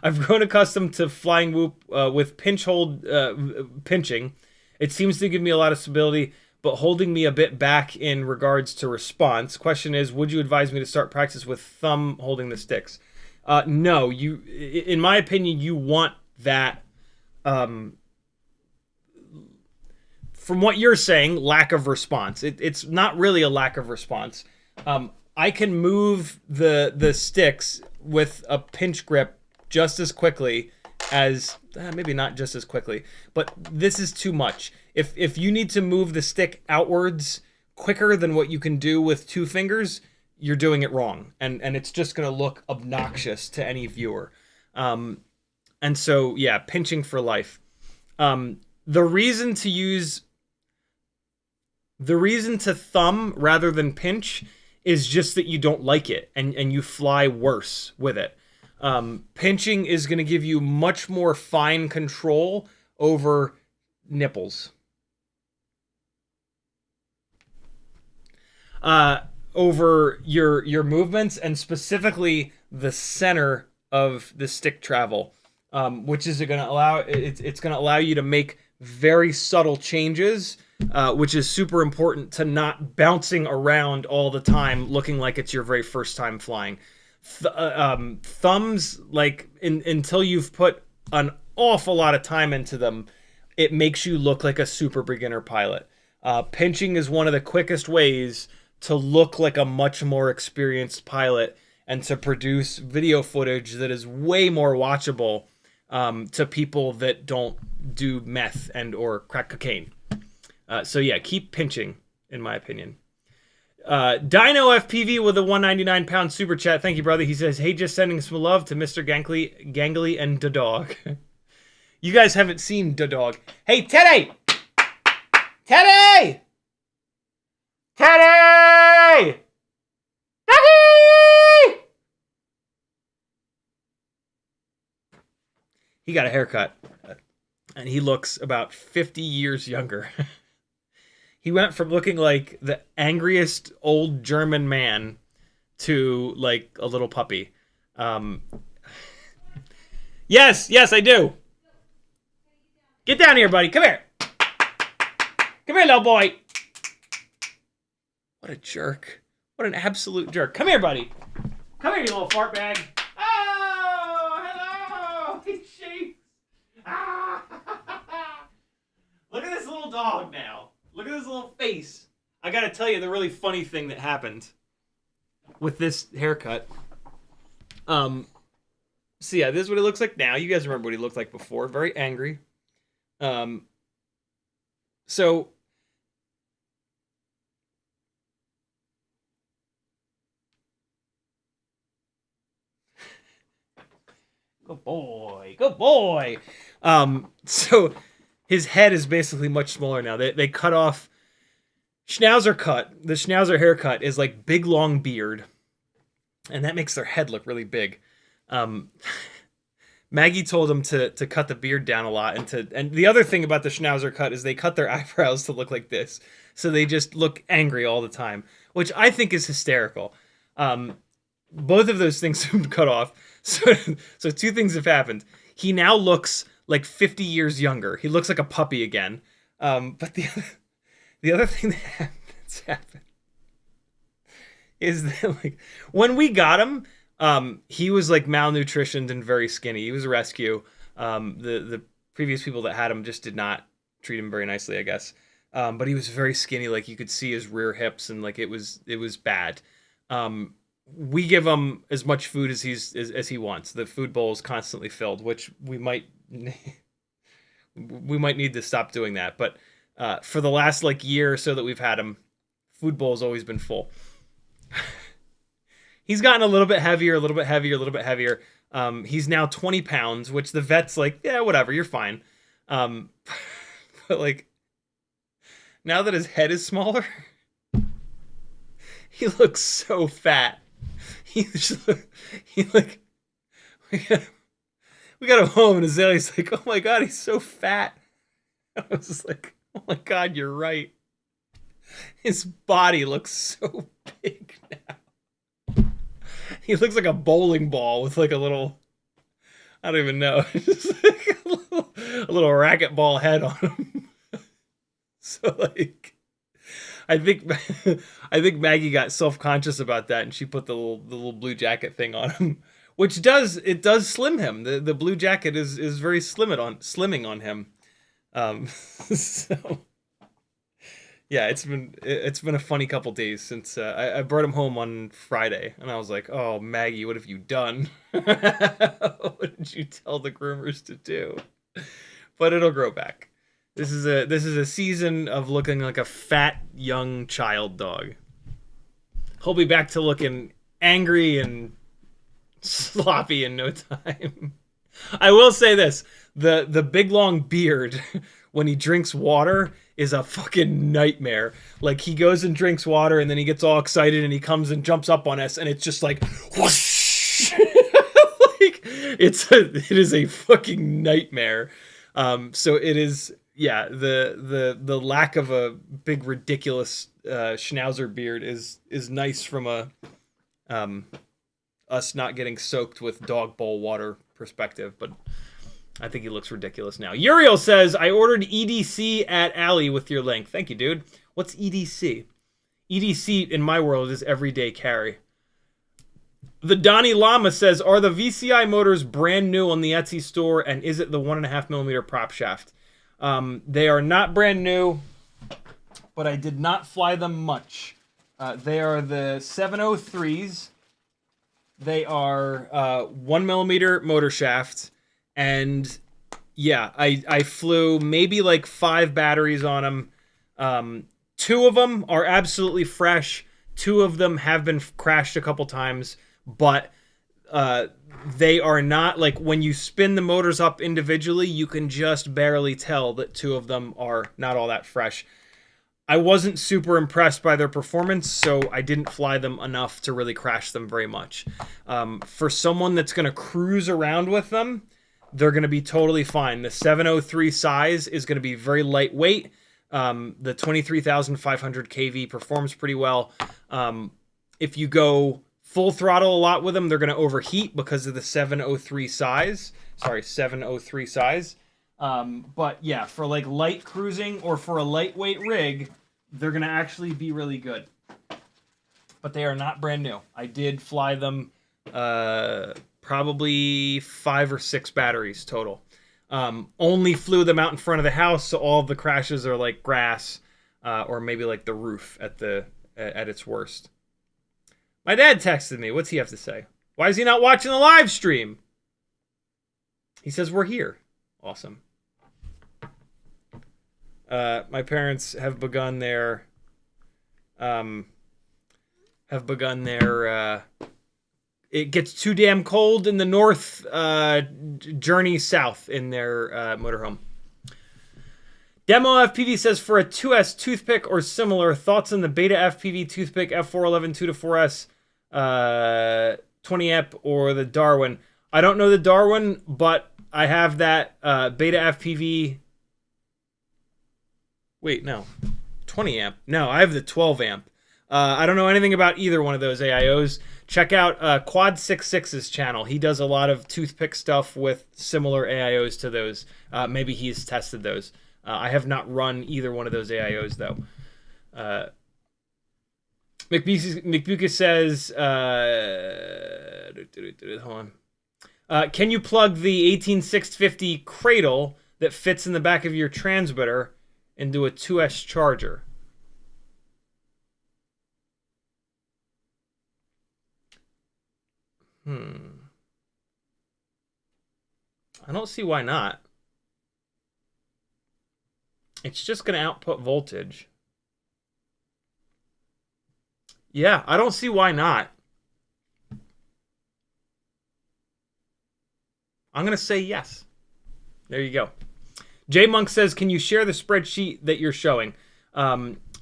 [SPEAKER 1] I've grown accustomed to flying whoop with pinch hold pinching. It seems to give me a lot of stability, but holding me a bit back in regards to response. Question is, would you advise me to start practice with thumb holding the sticks? No, in my opinion, you want that... from what you're saying, lack of response. It's not really a lack of response. I can move the sticks with a pinch grip just as quickly as maybe not just as quickly, but this is too much. If you need to move the stick outwards quicker than what you can do with 2 fingers, you're doing it wrong, and it's just going to look obnoxious to any viewer. And so yeah, pinching for life. The reason to thumb rather than pinch is just that you don't like it, and you fly worse with it. Pinching is going to give you much more fine control over nipples. Over your movements, and specifically the center of the stick travel, which is going to allow it's going to allow you to make very subtle changes, which is super important to not bouncing around all the time, looking like it's your very first time flying. Thumbs, like until you've put an awful lot of time into them, it makes you look like a super beginner pilot. Pinching is one of the quickest ways to look like a much more experienced pilot and to produce video footage that is way more watchable to people that don't do meth and or crack cocaine. So yeah, keep pinching, in my opinion. Dino FPV with a 199-pound super chat. Thank you, brother. He says, hey, just sending some love to Mr. Gangly and Da Dog. You guys haven't seen Da Dog. Hey, Teddy! Teddy! Teddy! Teddy! He got a haircut, and he looks about 50 years younger. He went from looking like the angriest old German man to like a little puppy. Yes, I do. Get down here, buddy. Come here. Come here, little boy. What a jerk. What an absolute jerk. Come here, buddy. Come here, you little fart bag. Oh, hello. He shakes. Ah. Look at this little dog now. Look at his little face. I gotta tell you the really funny thing that happened with this haircut. So yeah, this is what it looks like now. You guys remember what he looked like before. Very angry. So good boy. Good boy. So his head is basically much smaller now. They cut off Schnauzer cut. The Schnauzer haircut is like big long beard, and that makes their head look really big. Maggie told him to cut the beard down a lot, and the other thing about the Schnauzer cut is they cut their eyebrows to look like this, so they just look angry all the time, which I think is hysterical. Both of those things have been cut off, so 2 things have happened. He now looks like 50 years younger. He looks like a puppy again. But the other thing that's happened is that, like, when we got him, he was like malnutritioned and very skinny. He was a rescue. The previous people that had him just did not treat him very nicely, I guess. But he was very skinny. Like, you could see his rear hips, and like it was bad. We give him as much food as he wants. The food bowl is constantly filled, which we might need to stop doing that. But for the last like year or so that we've had him, food bowl's always been full. He's gotten a little bit heavier, a little bit heavier, a little bit heavier. He's now 20 pounds, which the vet's like, yeah, whatever, you're fine. But like, now that his head is smaller, he looks so fat. We got him home, and Azalea's like, oh my god, he's so fat. I was just like, oh my god, you're right. His body looks so big now. He looks like a bowling ball with like a little, I don't even know, just like a little racquetball head on him. So like, I think Maggie got self-conscious about that, and she put the little blue jacket thing on him, which does slim him. The blue jacket is very slimming on him. So Yeah, it's been a funny couple days since I brought him home on Friday, and I was like, "Oh, Maggie, what have you done? What did you tell the groomers to do?" But it'll grow back. This is a season of looking like a fat young child dog. He'll be back to looking angry and sloppy in no time. I will say this: the big long beard when he drinks water is a fucking nightmare. Like he goes and drinks water and then he gets all excited and he comes and jumps up on us and it's just like whoosh. Like it is a fucking nightmare. So it is, yeah, the lack of a big ridiculous schnauzer beard is nice from a us not getting soaked with dog bowl water perspective, but I think he looks ridiculous now. Uriel says, I ordered EDC at Alley with your link. Thank you, dude. What's EDC? EDC in my world is everyday carry. The Donnie Llama says, are the VCI motors brand new on the Etsy store, and is it the 1.5mm prop shaft? They are not brand new, but I did not fly them much. They are the 703s. They are 1mm motor shaft. And yeah, I flew maybe like 5 batteries on them. 2 of them are absolutely fresh. 2 of them have been crashed a couple times, but they are not, like, when you spin the motors up individually, you can just barely tell that 2 of them are not all that fresh. I wasn't super impressed by their performance, so I didn't fly them enough to really crash them very much. For someone that's going to cruise around with them, they're going to be totally fine. The 703 size is going to be very lightweight. The 23,500 kV performs pretty well. If you go full throttle a lot with them, they're going to overheat because of the 703 size. Sorry, 703 size. But yeah, for like light cruising or for a lightweight rig, they're going to actually be really good. But they are not brand new. I did fly them probably 5 or 6 batteries total. Only flew them out in front of the house, so all of the crashes are like grass, or maybe like the roof at its worst. My dad texted me. What's he have to say? Why is he not watching the live stream? He says we're here. Awesome. My parents have begun their it gets too damn cold in the north, journey south in their motorhome. Demo FPV says, for a 2S toothpick or similar, thoughts on the Beta FPV toothpick F411 2-4S 20 amp or the Darwin? I don't know the Darwin, but I have that Beta FPV. Wait, no. 20 amp. No, I have the 12 amp. I don't know anything about either one of those AIOs. Check out Quad66's channel. He does a lot of toothpick stuff with similar AIOs to those. Maybe he's tested those. I have not run either one of those AIOs, though. McBucas says, hold on. Can you plug the 18650 cradle that fits in the back of your transmitter into a 2S charger? I don't see why not. It's just going to output voltage. Yeah, I don't see why not. I'm going to say yes. There you go. J Monk says, "Can you share the spreadsheet that you're showing?"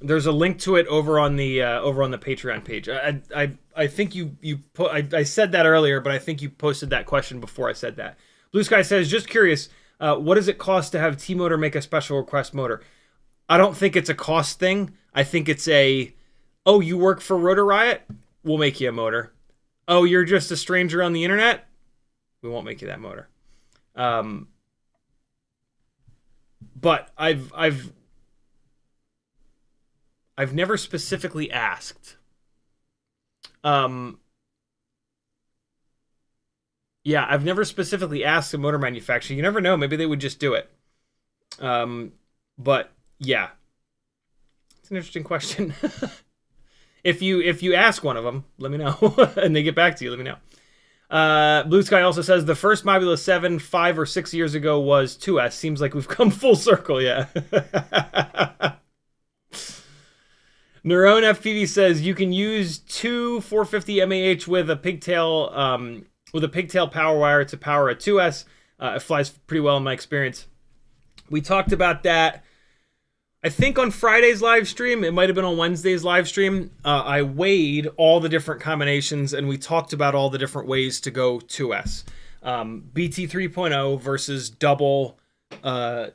[SPEAKER 1] There's a link to it over on the Patreon page. I think you put. I said that earlier, but I think you posted that question before I said that. Blue Sky says, "Just curious, what does it cost to have T-Motor make a special request motor?" I don't think it's a cost thing. I think it's a, oh, you work for Rotor Riot? We'll make you a motor. Oh, you're just a stranger on the internet? We won't make you that motor. But I've never specifically asked. Yeah, I've never specifically asked a motor manufacturer. You never know. Maybe they would just do it. But yeah, It's an interesting question. If you ask one of them, let me know, and they get back to you. Let me know. Blue Sky also says the first Mobula 7 5 or 6 years ago was 2S. Seems like we've come full circle. Yeah. Neurone FPV says you can use two 450 mAh with a pigtail power wire to power a 2S. It flies pretty well in my experience. We talked about that, I think, on Friday's live stream. It might have been on Wednesday's live stream. I weighed all the different combinations, and we talked about all the different ways to go 2S. BT 3.0 versus double, I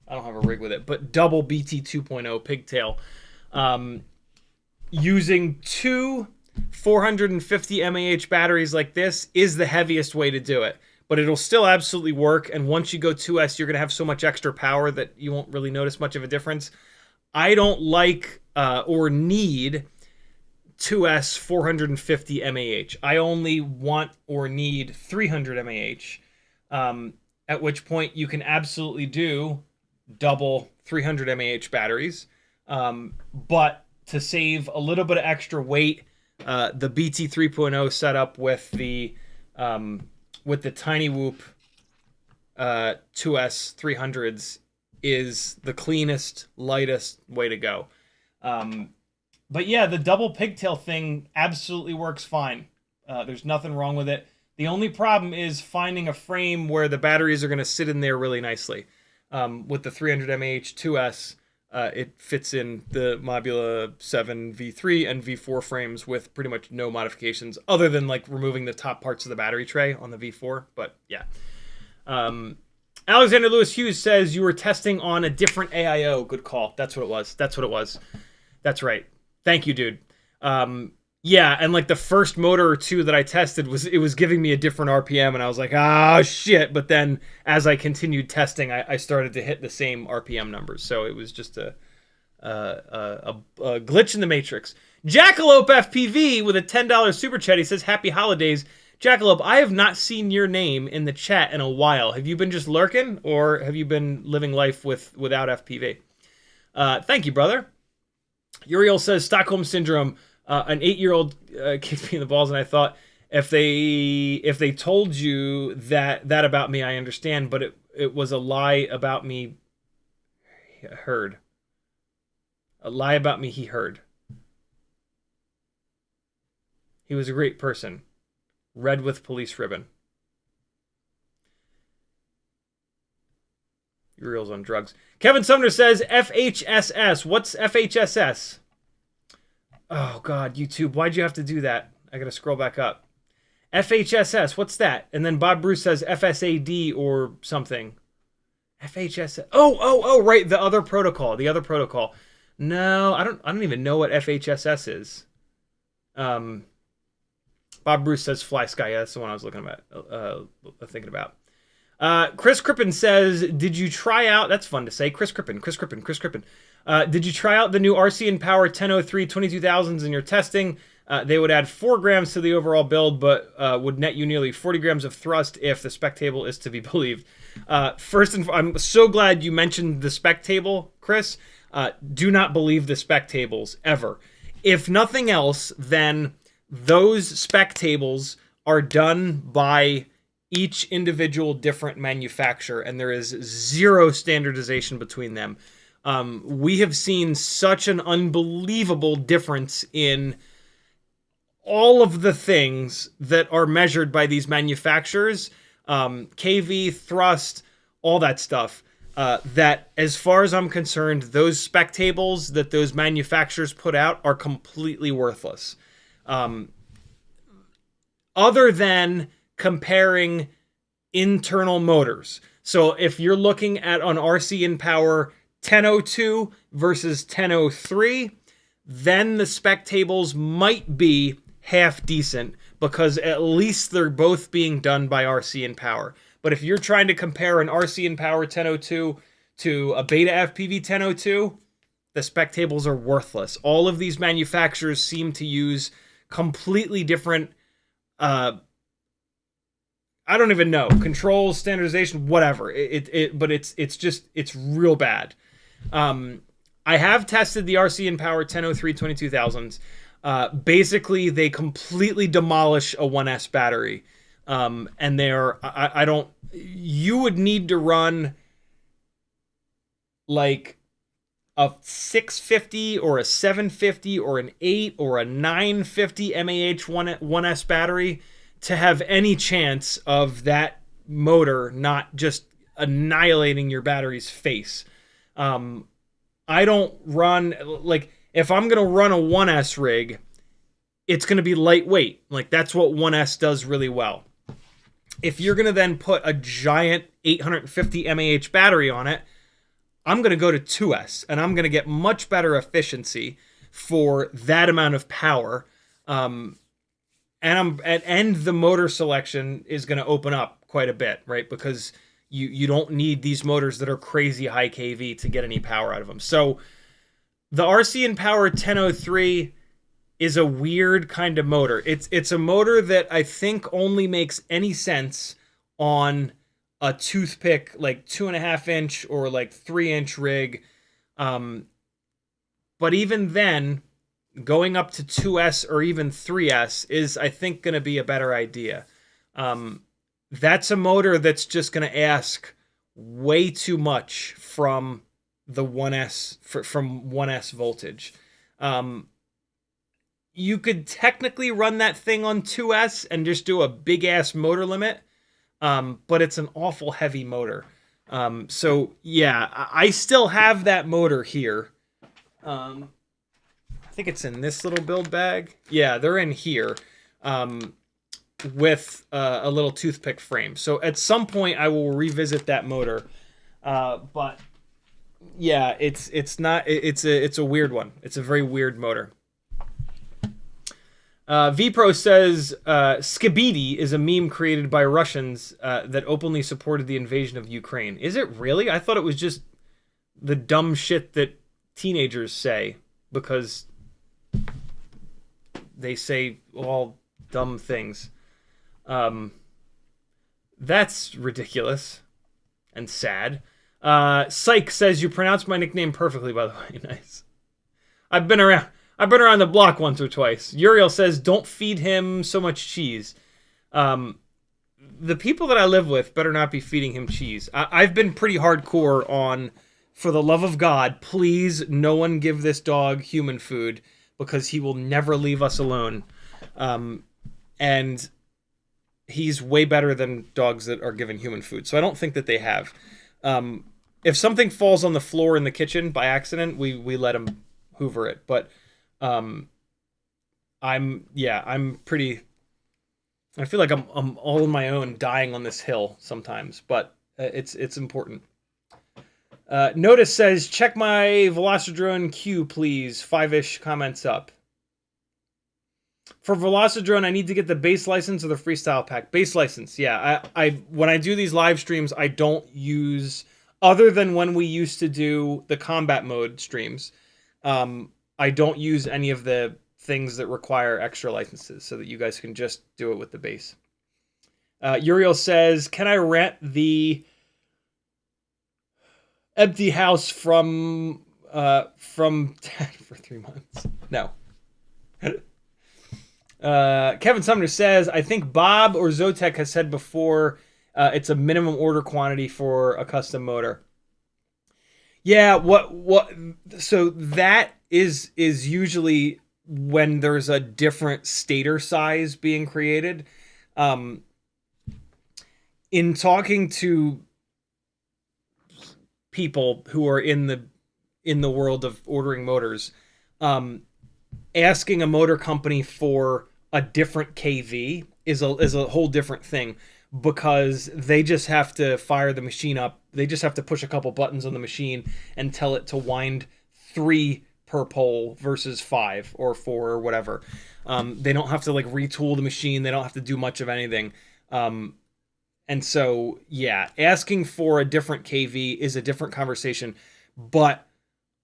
[SPEAKER 1] don't have a rig with it, but double BT 2.0 pigtail. Using two 450 mAh batteries like this is the heaviest way to do it. But it'll still absolutely work, and once you go 2S, you're going to have so much extra power that you won't really notice much of a difference. I don't like or need 2S 450 mAh. I only want or need 300 mAh, at which point you can absolutely do double 300 mAh batteries. But to save a little bit of extra weight, the BT 3.0 setup with the Tiny Whoop 2S 300s is the cleanest, lightest way to go. But yeah, the double pigtail thing absolutely works fine. There's nothing wrong with it. The only problem is finding a frame where the batteries are going to sit in there really nicely. With the 300 mAh 2S, it fits in the Mobula 7 V3 and V4 frames with pretty much no modifications other than like removing the top parts of the battery tray on the V4. But yeah. Alexander Lewis Hughes says you were testing on a different AIO. Good call. That's what it was. That's right. Thank you, dude. Yeah, and like the first motor or two that I tested was giving me a different RPM, and I was like, ah, shit. But then as I continued testing, I started to hit the same RPM numbers. So it was just a glitch in the matrix. Jackalope FPV with a $10 super chat. He says, happy holidays. Jackalope, I have not seen your name in the chat in a while. Have you been just lurking, or have you been living life without FPV? Thank you, brother. Uriel says, Stockholm Syndrome. An 8-year-old kicked me in the balls, and I thought, if they told you that about me, I understand, but it was a lie about me. Heard. A lie about me he heard. He was a great person. Red with police ribbon. Uriel's on drugs. Kevin Sumner says FHSS. What's FHSS? Oh, God, YouTube, why'd you have to do that? I gotta scroll back up. FHSS, what's that? And then Bob Bruce says FSAD or something. FHSS. Oh, right, the other protocol. No, I don't even know what FHSS is. Bob Bruce says Fly Sky. Yeah, that's the one I was looking at, thinking about. Chris Crippen says, did you try out... That's fun to say. Chris Crippen. Did you try out the new RCinpower 1003 22,000s in your testing? They would add 4 grams to the overall build, but would net you nearly 40 grams of thrust if the spec table is to be believed. First, I'm so glad you mentioned the spec table, Chris. Do not believe the spec tables, ever. If nothing else, then those spec tables are done by each individual different manufacturer, and there is zero standardization between them. We have seen such an unbelievable difference in all of the things that are measured by these manufacturers, KV, thrust, all that stuff, that as far as I'm concerned, those spec tables that those manufacturers put out are completely worthless. Other than comparing internal motors. So if you're looking at an RCinpower 1002 versus 1003, then the spec tables might be half decent because at least they're both being done by RCinpower. But if you're trying to compare an RCinpower 1002 to a Beta FPV 1002, the spec tables are worthless. All of these manufacturers seem to use completely different I don't even know. Controls, standardization, whatever. But it's real bad. I have tested the RCinpower 1003 22,000s. Basically, they completely demolish a 1S battery. And they're, I don't, you would need to run like a 650 or a 750 or an 8 or a 950 mAh 1S battery to have any chance of that motor not just annihilating your battery's face. I don't run, like, if I'm going to run a 1S rig, it's going to be lightweight. Like, that's what 1S does really well. If you're going to then put a giant 850 mAh battery on it, I'm going to go to 2S, and I'm going to get much better efficiency for that amount of power. And the motor selection is going to open up quite a bit, right? Because you don't need these motors that are crazy high kV to get any power out of them. So the RCinpower 1003 is a weird kind of motor. It's a motor that I think only makes any sense on a toothpick, like 2.5-inch or like 3-inch rig. But even then, going up to 2S or even 3S is, I think, going to be a better idea. That's a motor that's just going to ask way too much from the 1S from 1S voltage. You could technically run that thing on 2S and just do a big ass motor limit, but it's an awful heavy motor. So yeah, I still have that motor here. I think it's in this little build bag. Yeah, they're in here. With a little toothpick frame. So at some point I will revisit that motor. But yeah, it's a weird one. It's a very weird motor. Vpro says Skibidi is a meme created by Russians that openly supported the invasion of Ukraine. Is it really? I thought it was just the dumb shit that teenagers say because they say all dumb things. That's ridiculous and sad. Psych says you pronounced my nickname perfectly, by the way. Nice. I've been around the block once or twice. Uriel says don't feed him so much cheese. The people that I live with better not be feeding him cheese. I've been pretty hardcore on, for the love of God, please no one give this dog human food because he will never leave us alone. And he's way better than dogs that are given human food. So I don't think that they have. If something falls on the floor in the kitchen by accident, we let him hoover it. But I'm pretty, I feel like I'm all on my own dying on this hill sometimes, but it's important. Notice says, check my Velocidrone queue, please. 5-ish comments up. For Velocidrone, I need to get the base license or the Freestyle pack. Base license, yeah. I when I do these live streams, I don't use, other than when we used to do the combat mode streams, I don't use any of the things that require extra licenses so that you guys can just do it with the base. Uriel says, can I rent the empty house from Dad for 3 months? No. Kevin Sumner says, I think Bob or Zotek has said before it's a minimum order quantity for a custom motor. Yeah, so that is usually when there's a different stator size being created. In talking to people who are in the world of ordering motors, asking a motor company for a different KV is a whole different thing, because they just have to fire the machine up. They just have to push a couple buttons on the machine and tell it to wind 3 per pole versus 5 or 4 or whatever. They don't have to like retool the machine. They don't have to do much of anything. And so, yeah, asking for a different KV is a different conversation, but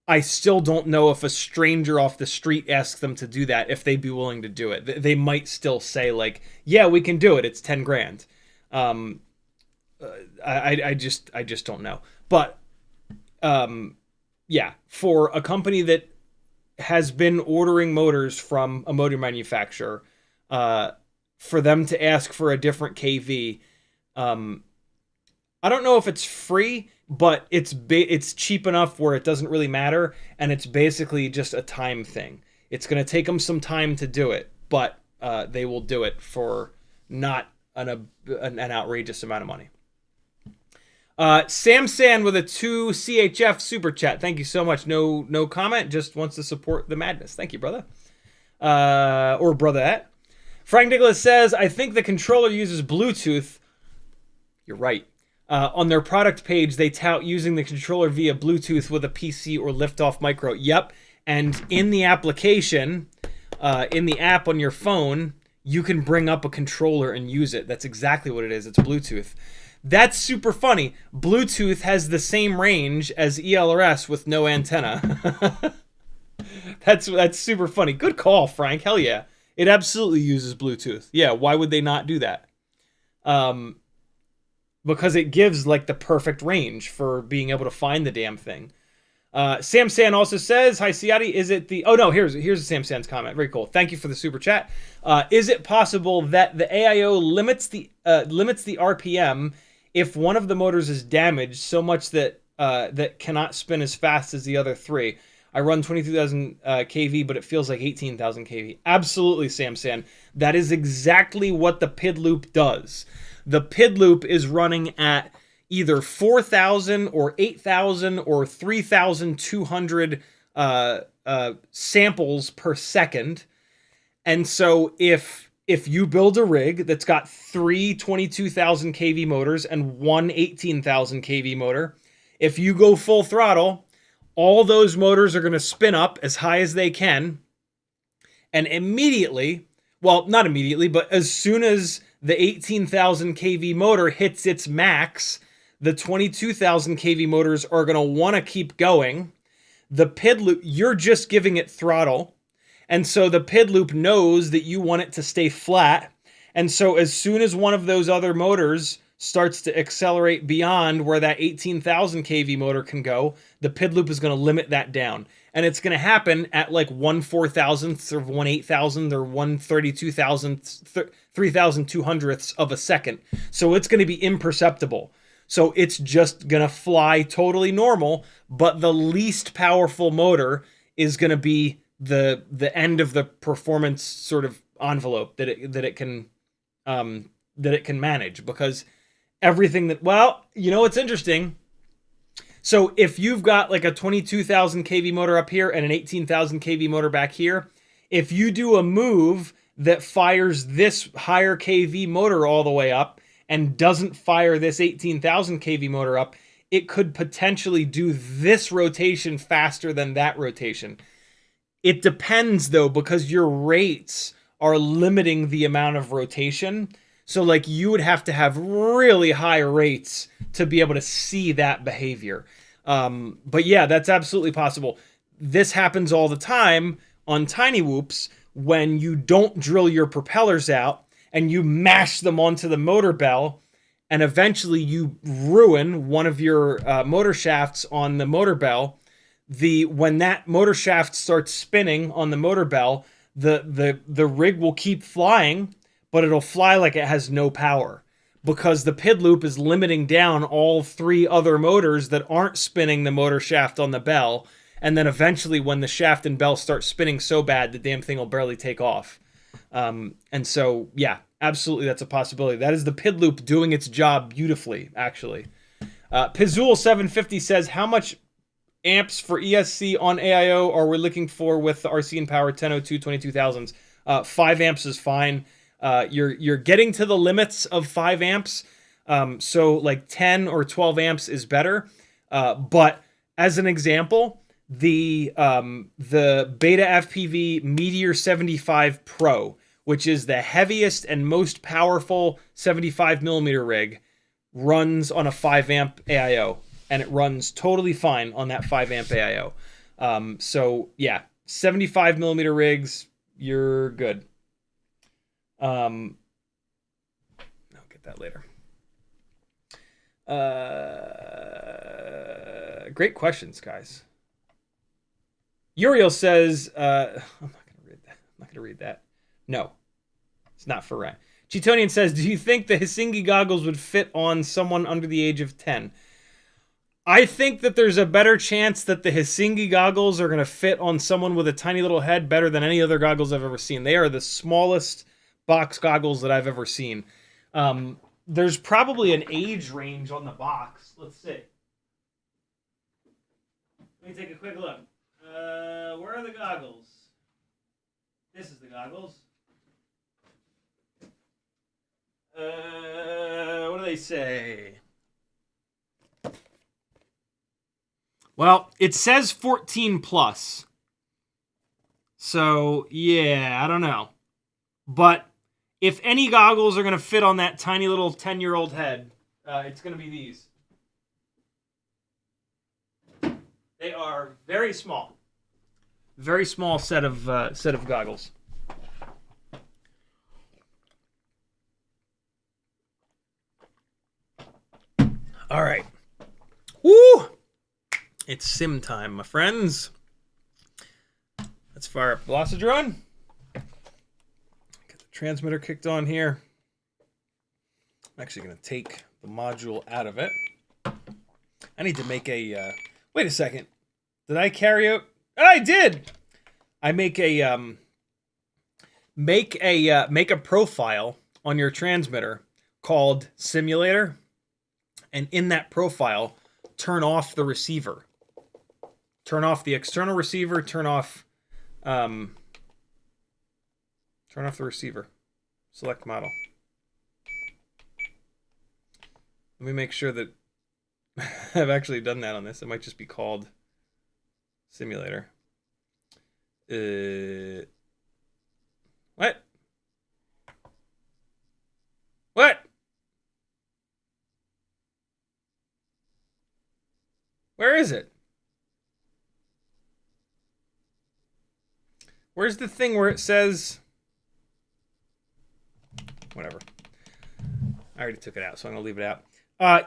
[SPEAKER 1] I still don't know if a stranger off the street asks them to do that, if they'd be willing to do it. They might still say like, yeah, we can do it. It's 10 grand. I just don't know. But yeah, for a company that has been ordering motors from a motor manufacturer, for them to ask for a different KV, I don't know if it's free, but it's cheap enough where it doesn't really matter, and it's basically just a time thing. It's going to take them some time to do it, but they will do it for not an outrageous amount of money. Sam San with a 2 CHF super chat. Thank you so much. No comment, just wants to support the madness. Thank you, brother. Or brotherette. Frank Nicholas says, I think the controller uses Bluetooth. You're right. On their product page, they tout using the controller via Bluetooth with a PC or liftoff micro. Yep. And in the application, in the app on your phone, you can bring up a controller and use it. That's exactly what it is. It's Bluetooth. That's super funny. Bluetooth has the same range as ELRS with no antenna. That's super funny. Good call, Frank. Hell yeah. It absolutely uses Bluetooth. Yeah, why would they not do that? Because it gives like the perfect range for being able to find the damn thing. Sam San also says, hi Ciotti, is it the... Oh no, here's Sam San's comment. Very cool. Thank you for the super chat. Is it possible that the AIO limits the RPM if one of the motors is damaged so much that that cannot spin as fast as the other three? I run 22,000 kV, but it feels like 18,000 kV. Absolutely, Sam San. That is exactly what the PID loop does. The PID loop is running at either 4,000 or 8,000 or 3,200 samples per second. And so if you build a rig that's got 3 22,000 kV motors and one 18,000 kV motor, if you go full throttle, all those motors are going to spin up as high as they can. And immediately, well, not immediately, but as soon as the 18,000 kV motor hits its max, the 22,000 kV motors are going to want to keep going. The PID loop, you're just giving it throttle. And so the PID loop knows that you want it to stay flat. And so as soon as one of those other motors starts to accelerate beyond where that 18,000 kV motor can go, the PID loop is going to limit that down. And it's going to happen at like 1/4000th or 1/8000th or 1/32,000th, 3,200ths of a second. So it's going to be imperceptible. So it's just going to fly totally normal, but the least powerful motor is going to be the end of the performance sort of envelope that it can manage, because everything that, well, you know, it's interesting. So if you've got like a 22,000 kV motor up here and an 18,000 kV motor back here, if you do a move that fires this higher kV motor all the way up and doesn't fire this 18,000 kV motor up, it could potentially do this rotation faster than that rotation. It depends though, because your rates are limiting the amount of rotation. So like you would have to have really high rates to be able to see that behavior. But yeah, that's absolutely possible. This happens all the time on tiny whoops when you don't drill your propellers out and you mash them onto the motor bell, and eventually you ruin one of your motor shafts on the motor bell. When that motor shaft starts spinning on the motor bell, the rig will keep flying, but it'll fly like it has no power, because the PID loop is limiting down all 3 other motors that aren't spinning the motor shaft on the bell. And then eventually when the shaft and bell start spinning so bad, the damn thing will barely take off. And so, yeah, absolutely, that's a possibility. That is the PID loop doing its job beautifully, actually. Pizul750 says, how much amps for ESC on AIO are we looking for with the RCinpower 1002 22,000s? 5 amps is fine. You're getting to the limits of 5 amps. So like 10 or 12 amps is better. But as an example, the Beta FPV Meteor 75 Pro, which is the heaviest and most powerful 75mm rig, runs on a 5 amp AIO, and it runs totally fine on that 5 amp AIO. So yeah, 75mm rigs, you're good. I'll get that later. Great questions, guys. Uriel says, I'm not going to read that. I'm not going to read that. No, it's not for rent. Cheetonian says, do you think the Hisingy goggles would fit on someone under the age of 10? I think that there's a better chance that the Hisingy goggles are going to fit on someone with a tiny little head better than any other goggles I've ever seen. They are the smallest box goggles that I've ever seen. There's probably an age range on the box. Let's see. Let me take a quick look. Where are the goggles? This is the goggles. What do they say? Well, it says 14 plus. So, yeah, I don't know. But if any goggles are going to fit on that tiny little 10-year-old head, it's going to be these. They are very small. Very small set of goggles. All right. Woo! It's sim time, my friends. Let's fire up Velocidrone. Get the transmitter kicked on here. I'm actually going to take the module out of it. I need to make a... wait a second. Did I carry out... I did! I make a... make a profile on your transmitter called Simulator. And in that profile, turn off the receiver. Turn off the external receiver, turn off the receiver. Select model. Let me make sure that I've actually done that on this. It might just be called Simulator. What? What? Where is it? Where's the thing where it says... Whatever. I already took it out, so I'm going to leave it out.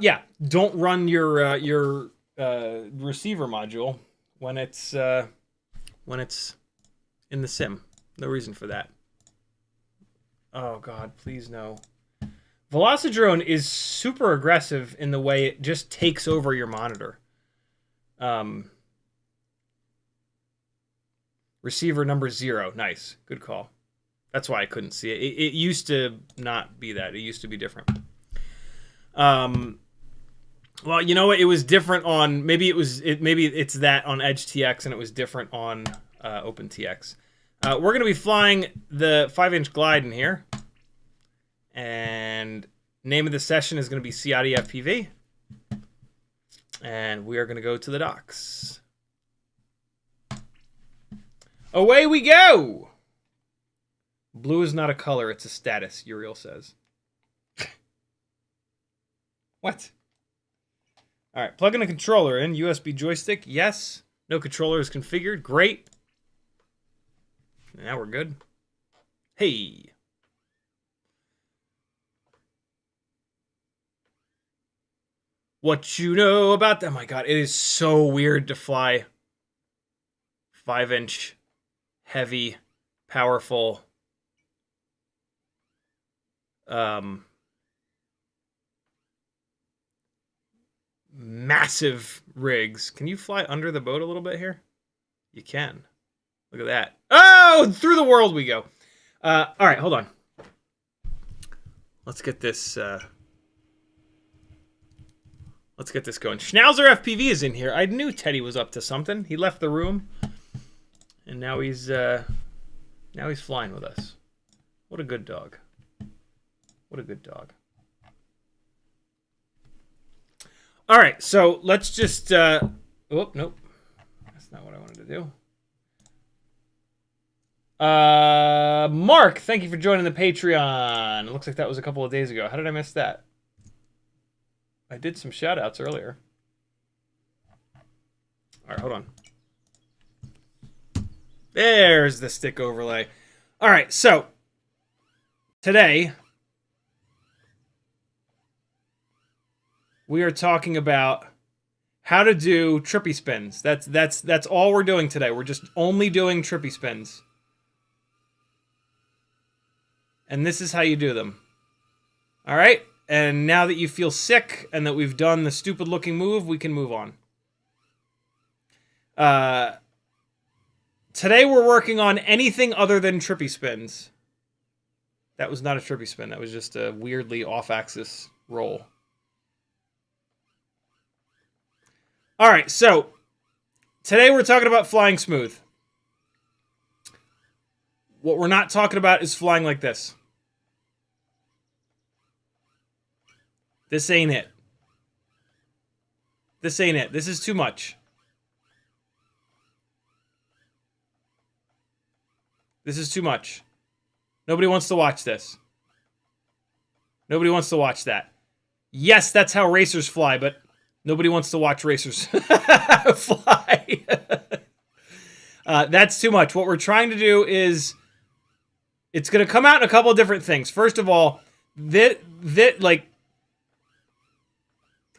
[SPEAKER 1] Yeah, don't run your receiver module when it's in the sim. No reason for that. Oh, God, please no. Velocidrone is super aggressive in the way it just takes over your monitor. Receiver number 0. Nice. Good call. That's why I couldn't see it. It used to not be that. It used to be different. Well, you know what? It was different on... Maybe it's that on Edge TX and it was different on OpenTX. We're going to be flying the 5-inch glide in here. And name of the session is going to be CiottiFPV. And we are going to go to the docks. Away we go! Blue is not a color, it's a status, Uriel says. What? Alright, plugging a controller in. USB joystick, yes. No controller is configured, great. Now we're good. Hey! What you know about them? Oh my god, it is so weird to fly 5-inch, heavy, powerful, massive rigs. Can you fly under the boat a little bit here? You can. Look at that. Oh, through the world we go. All right, hold on. Let's get this going. Schnauzer FPV is in here. I knew Teddy was up to something. He left the room, and now he's flying with us. What a good dog. What a good dog. All right, so let's just... oh, nope. That's not what I wanted to do. Mark, thank you for joining the Patreon. It looks like that was a couple of days ago. How did I miss that? I did some shout-outs earlier. All right, hold on. There's the stick overlay. All right, so today we are talking about how to do trippy spins. That's all we're doing today. We're just only doing trippy spins. And this is how you do them. All right? And now that you feel sick and that we've done the stupid looking move, we can move on. Today we're working on anything other than trippy spins. That was not a trippy spin. That was just a weirdly off-axis roll. All right, so today we're talking about flying smooth. What we're not talking about is flying like this. This ain't it. This ain't it. This is too much. This is too much. Nobody wants to watch this. Nobody wants to watch that. Yes, that's how racers fly, but nobody wants to watch racers fly. That's too much. What we're trying to do is, it's going to come out in a couple of different things. First of all, like,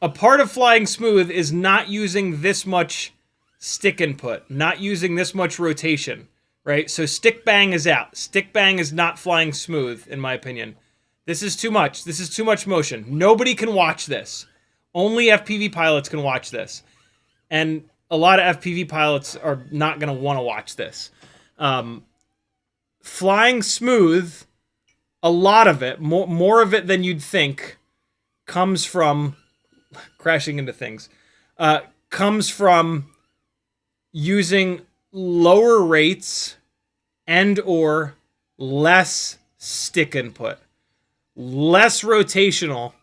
[SPEAKER 1] a part of flying smooth is not using this much stick input, not using this much rotation, right? So stick bang is out. Stick bang is not flying smooth, in my opinion. This is too much. This is too much motion. Nobody can watch this. Only FPV pilots can watch this. And a lot of FPV pilots are not going to want to watch this. Flying smooth, a lot of it, more of it than you'd think, comes from crashing into things, comes from using lower rates and or less stick input, less rotational.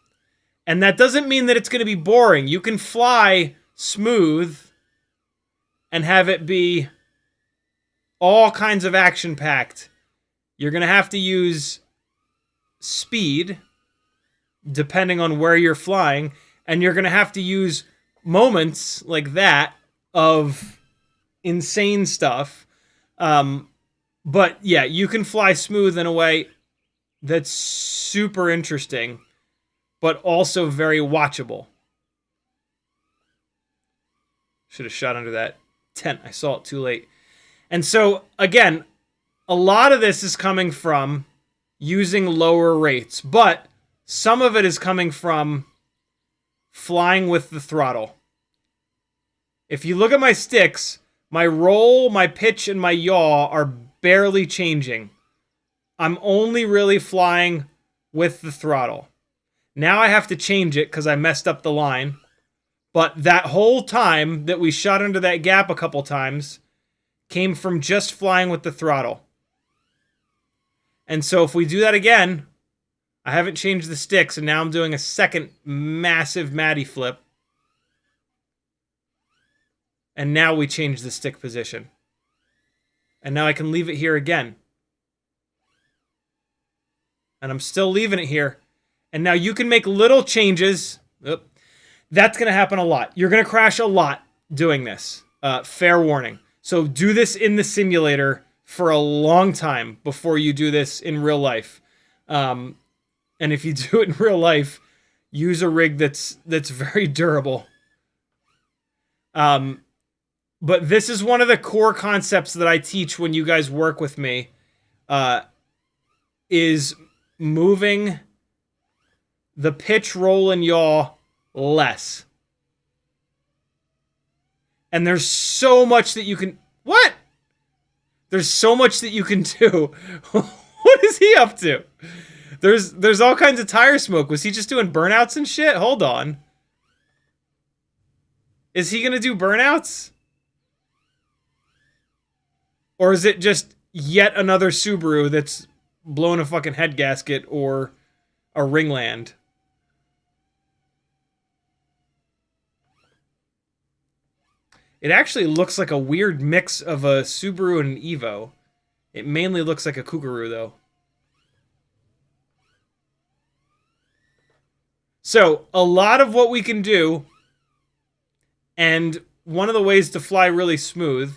[SPEAKER 1] And that doesn't mean that it's going to be boring. You can fly smooth and have it be all kinds of action-packed. You're going to have to use speed, depending on where you're flying, and you're going to have to use moments like that of insane stuff. But yeah, you can fly smooth in a way that's super interesting, but also very watchable. Should have shot under that tent. I saw it too late. And so, again, a lot of this is coming from using lower rates, but some of it is coming from flying with the throttle. If you look at my sticks, my roll, my pitch, and my yaw are barely changing. I'm only really flying with the throttle. Now I have to change it because I messed up the line. But that whole time that we shot under that gap a couple times came from just flying with the throttle. And so if we do that again, I haven't changed the sticks, and now I'm doing a second massive Matty flip. And now we change the stick position. And now I can leave it here again. And I'm still leaving it here. And now you can make little changes. Oop. That's going to happen a lot. You're going to crash a lot doing this. Fair warning. So do this in the simulator for a long time before you do this in real life. And if you do it in real life, use a rig that's very durable. But this is one of the core concepts that I teach when you guys work with me, is moving the pitch, roll, and yaw less. And there's so much that you can... What? There's so much that you can do. What is he up to? There's all kinds of tire smoke. Was he just doing burnouts and shit? Hold on. Is he gonna do burnouts? Or is it just yet another Subaru that's blowing a fucking head gasket or a ringland? It actually looks like a weird mix of a Subaru and an Evo. It mainly looks like a Kookaroo, though. So, a lot of what we can do, and one of the ways to fly really smooth,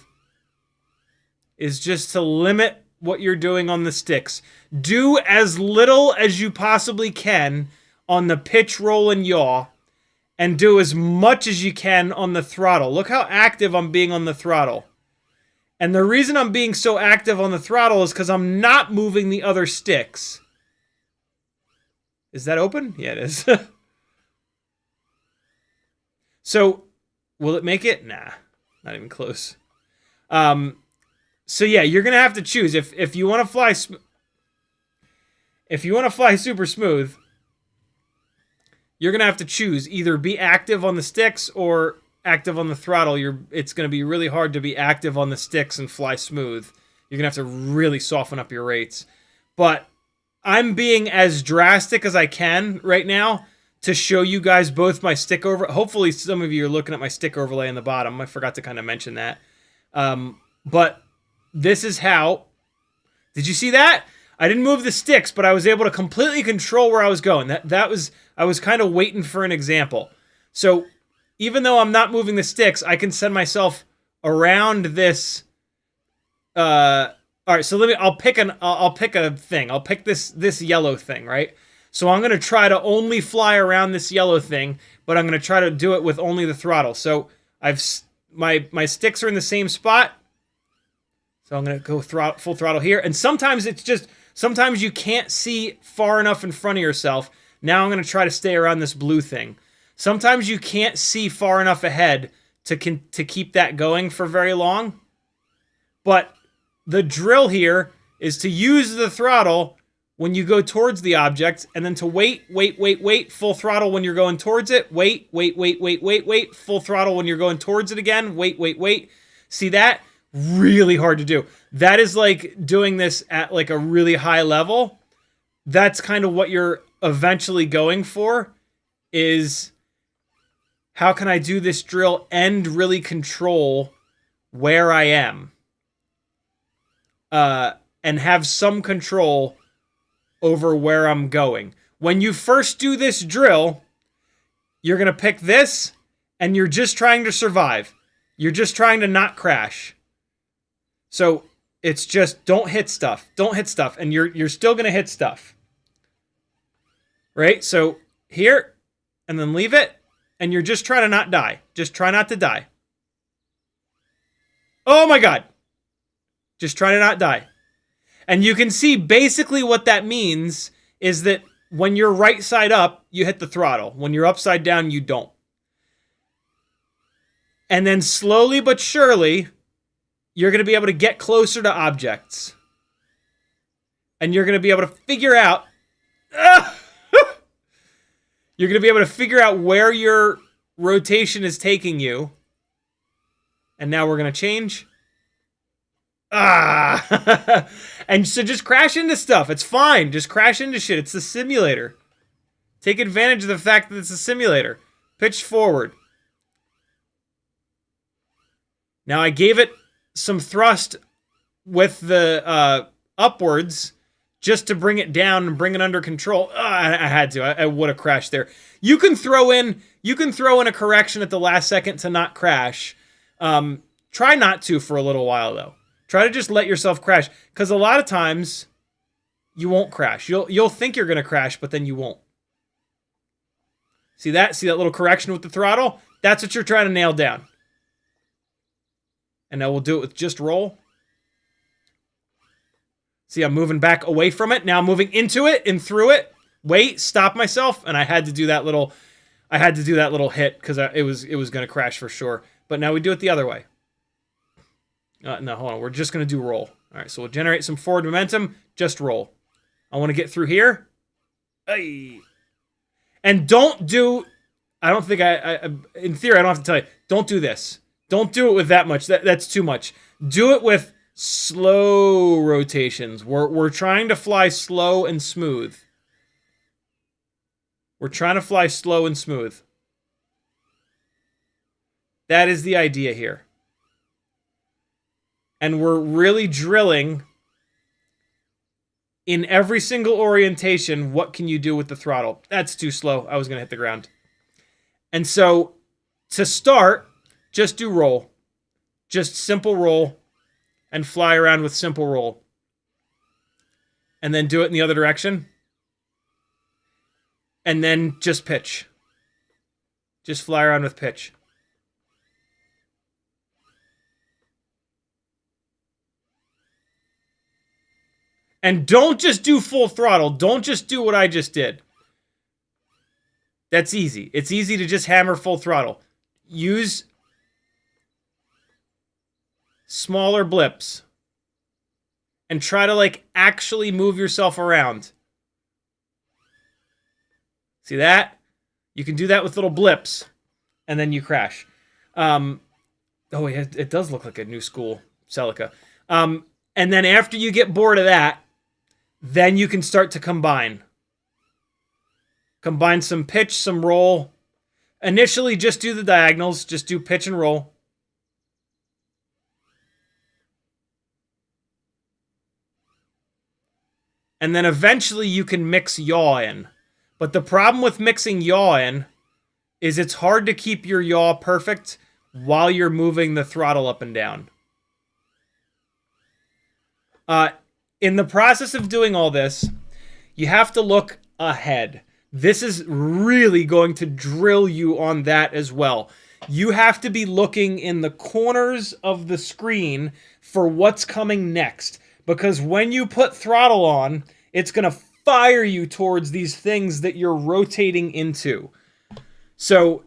[SPEAKER 1] is just to limit what you're doing on the sticks. Do as little as you possibly can on the pitch, roll, and yaw, and do as much as you can on the throttle. Look how active I'm being on the throttle. And the reason I'm being so active on the throttle is because I'm not moving the other sticks. Is that open? Yeah, it is. So, will it make it? Nah, not even close. So yeah, you're gonna have to choose if you want to fly. If you want to fly super smooth, you're gonna have to choose either be active on the sticks or active on the throttle. It's gonna be really hard to be active on the sticks and fly smooth. You're gonna have to really soften up your rates. But I'm being as drastic as I can right now to show you guys both my stick over. Hopefully, some of you are looking at my stick overlay in the bottom. I forgot to kind of mention that. But this is how. Did you see that? I didn't move the sticks, but I was able to completely control where I was going. I was kind of waiting for an example. So even though I'm not moving the sticks, I can send myself around this. All right, so I'll pick a thing. I'll pick this yellow thing, right? So I'm gonna try to only fly around this yellow thing, but I'm gonna try to do it with only the throttle. So my sticks are in the same spot. So I'm gonna go full throttle here, and sometimes sometimes you can't see far enough in front of yourself. Now I'm gonna try to stay around this blue thing. Sometimes you can't see far enough ahead to keep that going for very long. But the drill here is to use the throttle when you go towards the object, and then to wait, full throttle when you're going towards it, wait, full throttle when you're going towards it again, wait. See that? Really hard to do. That is like doing this at like a really high level. That's kind of what you're eventually going for, is how can I do this drill and really control where I am? And have some control over where I'm going. When you first do this drill, you're going to pick this, and you're just trying to survive. You're just trying to not crash. So it's just don't hit stuff, and you're still going to hit stuff. Right? So here, and then leave it, and you're just trying to not die. Just try not to die. Oh my God. Just try to not die. And you can see basically what that means is that when you're right side up, you hit the throttle. When you're upside down, you don't. And then slowly but surely, you're going to be able to get closer to objects. And you're going to be able to figure out... you're going to be able to figure out where your rotation is taking you. And now we're going to change... And so just crash into stuff. It's fine. Just crash into shit. It's a simulator. Take advantage of the fact that it's a simulator. Pitch forward. Now I gave it some thrust with the upwards just to bring it down and bring it under control. I had to. I would have crashed there. You can throw in a correction at the last second to not crash. Try not to for a little while though. Try to just let yourself crash, because a lot of times you won't crash. You'll think you're gonna crash, but then you won't. See that? See that little correction with the throttle? That's what you're trying to nail down. And now we'll do it with just roll. See, I'm moving back away from it. Now I'm moving into it and through it. Wait, stop myself, and I had to do that little hit because it was gonna crash for sure. But now we do it the other way. No, hold on. We're just going to do roll. All right, so we'll generate some forward momentum. Just roll. I want to get through here. Ay. And don't do... I don't think in theory, I don't have to tell you. Don't do this. Don't do it with that much. That's too much. Do it with slow rotations. We're trying to fly slow and smooth. We're trying to fly slow and smooth. That is the idea here. And we're really drilling in every single orientation. What can you do with the throttle? That's too slow. I was going to hit the ground. And so to start, just do roll. Just simple roll and fly around with simple roll. And then do it in the other direction. And then just pitch. Just fly around with pitch. And don't just do full throttle. Don't just do what I just did. That's easy. It's easy to just hammer full throttle. Use smaller blips. And try to, like, actually move yourself around. See that? You can do that with little blips. And then you crash. Oh, it does look like a new school Celica. And then after you get bored of that, then you can start to combine. Combine some pitch, some roll. Initially, just do the diagonals. Just do pitch and roll. And then eventually you can mix yaw in. But the problem with mixing yaw in is it's hard to keep your yaw perfect while you're moving the throttle up and down. In the process of doing all this, you have to look ahead. This is really going to drill you on that as well. You have to be looking in the corners of the screen for what's coming next. Because when you put throttle on, it's going to fire you towards these things that you're rotating into. So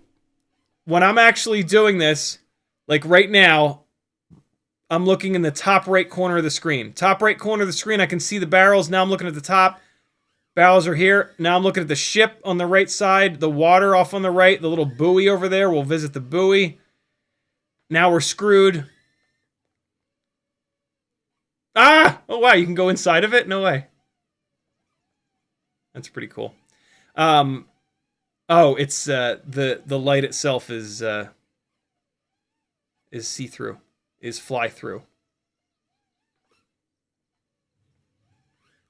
[SPEAKER 1] when I'm actually doing this, like right now, I'm looking in the top right corner of the screen. Top right corner of the screen, I can see the barrels. Now I'm looking at the top. Barrels are here. Now I'm looking at the ship on the right side. The water off on the right. The little buoy over there. We'll visit the buoy. Now we're screwed. Ah! Oh, wow. You can go inside of it? No way. That's pretty cool. Oh, it's the light itself is see-through. Is fly-through.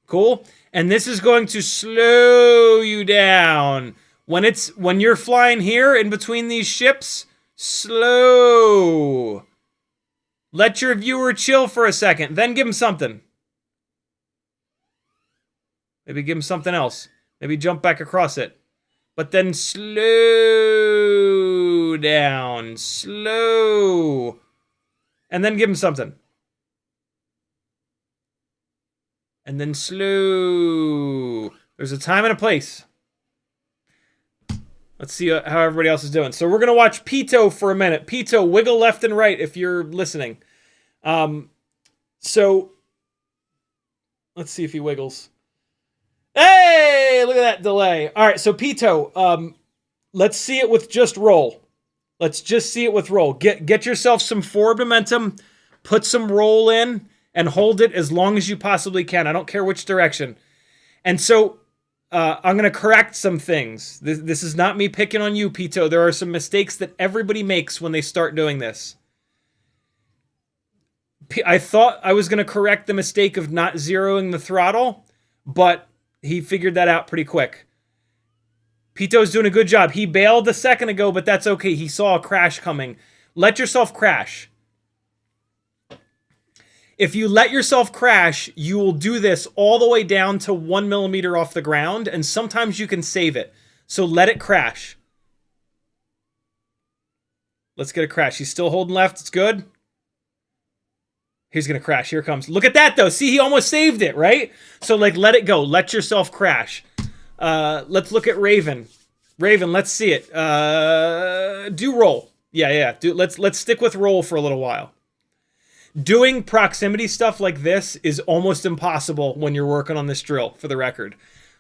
[SPEAKER 1] Cool. And this is going to slow you down. When you're flying here in between these ships, slow. Let your viewer chill for a second. Then give him something. Maybe give him something else. Maybe jump back across it. But then slow down. Slow. And then give him something. And then slow. There's a time and a place. Let's see how everybody else is doing. So we're going to watch Pito for a minute. Pito, wiggle left and right if you're listening. So let's see if he wiggles. Hey, look at that delay. All right, so Pito, let's see it with just roll. Let's just see it with roll. Get yourself some forward momentum, put some roll in, and hold it as long as you possibly can. I don't care which direction. And so I'm going to correct some things. This is not me picking on you, Pito. There are some mistakes that everybody makes when they start doing this. I thought I was going to correct the mistake of not zeroing the throttle, but he figured that out pretty quick. Pito's doing a good job. He bailed a second ago, but that's okay. He saw a crash coming. Let yourself crash. If you let yourself crash, you will do this all the way down to 1 millimeter off the ground, and sometimes you can save it. So let it crash. Let's get a crash. He's still holding left. It's good. He's going to crash. Here it comes. Look at that, though. See, he almost saved it, right? So, like, let it go. Let yourself crash. Let's look at Raven. Raven, let's see it. Do roll. Yeah. Let's stick with roll for a little while. Doing proximity stuff like this is almost impossible when you're working on this drill, for the record.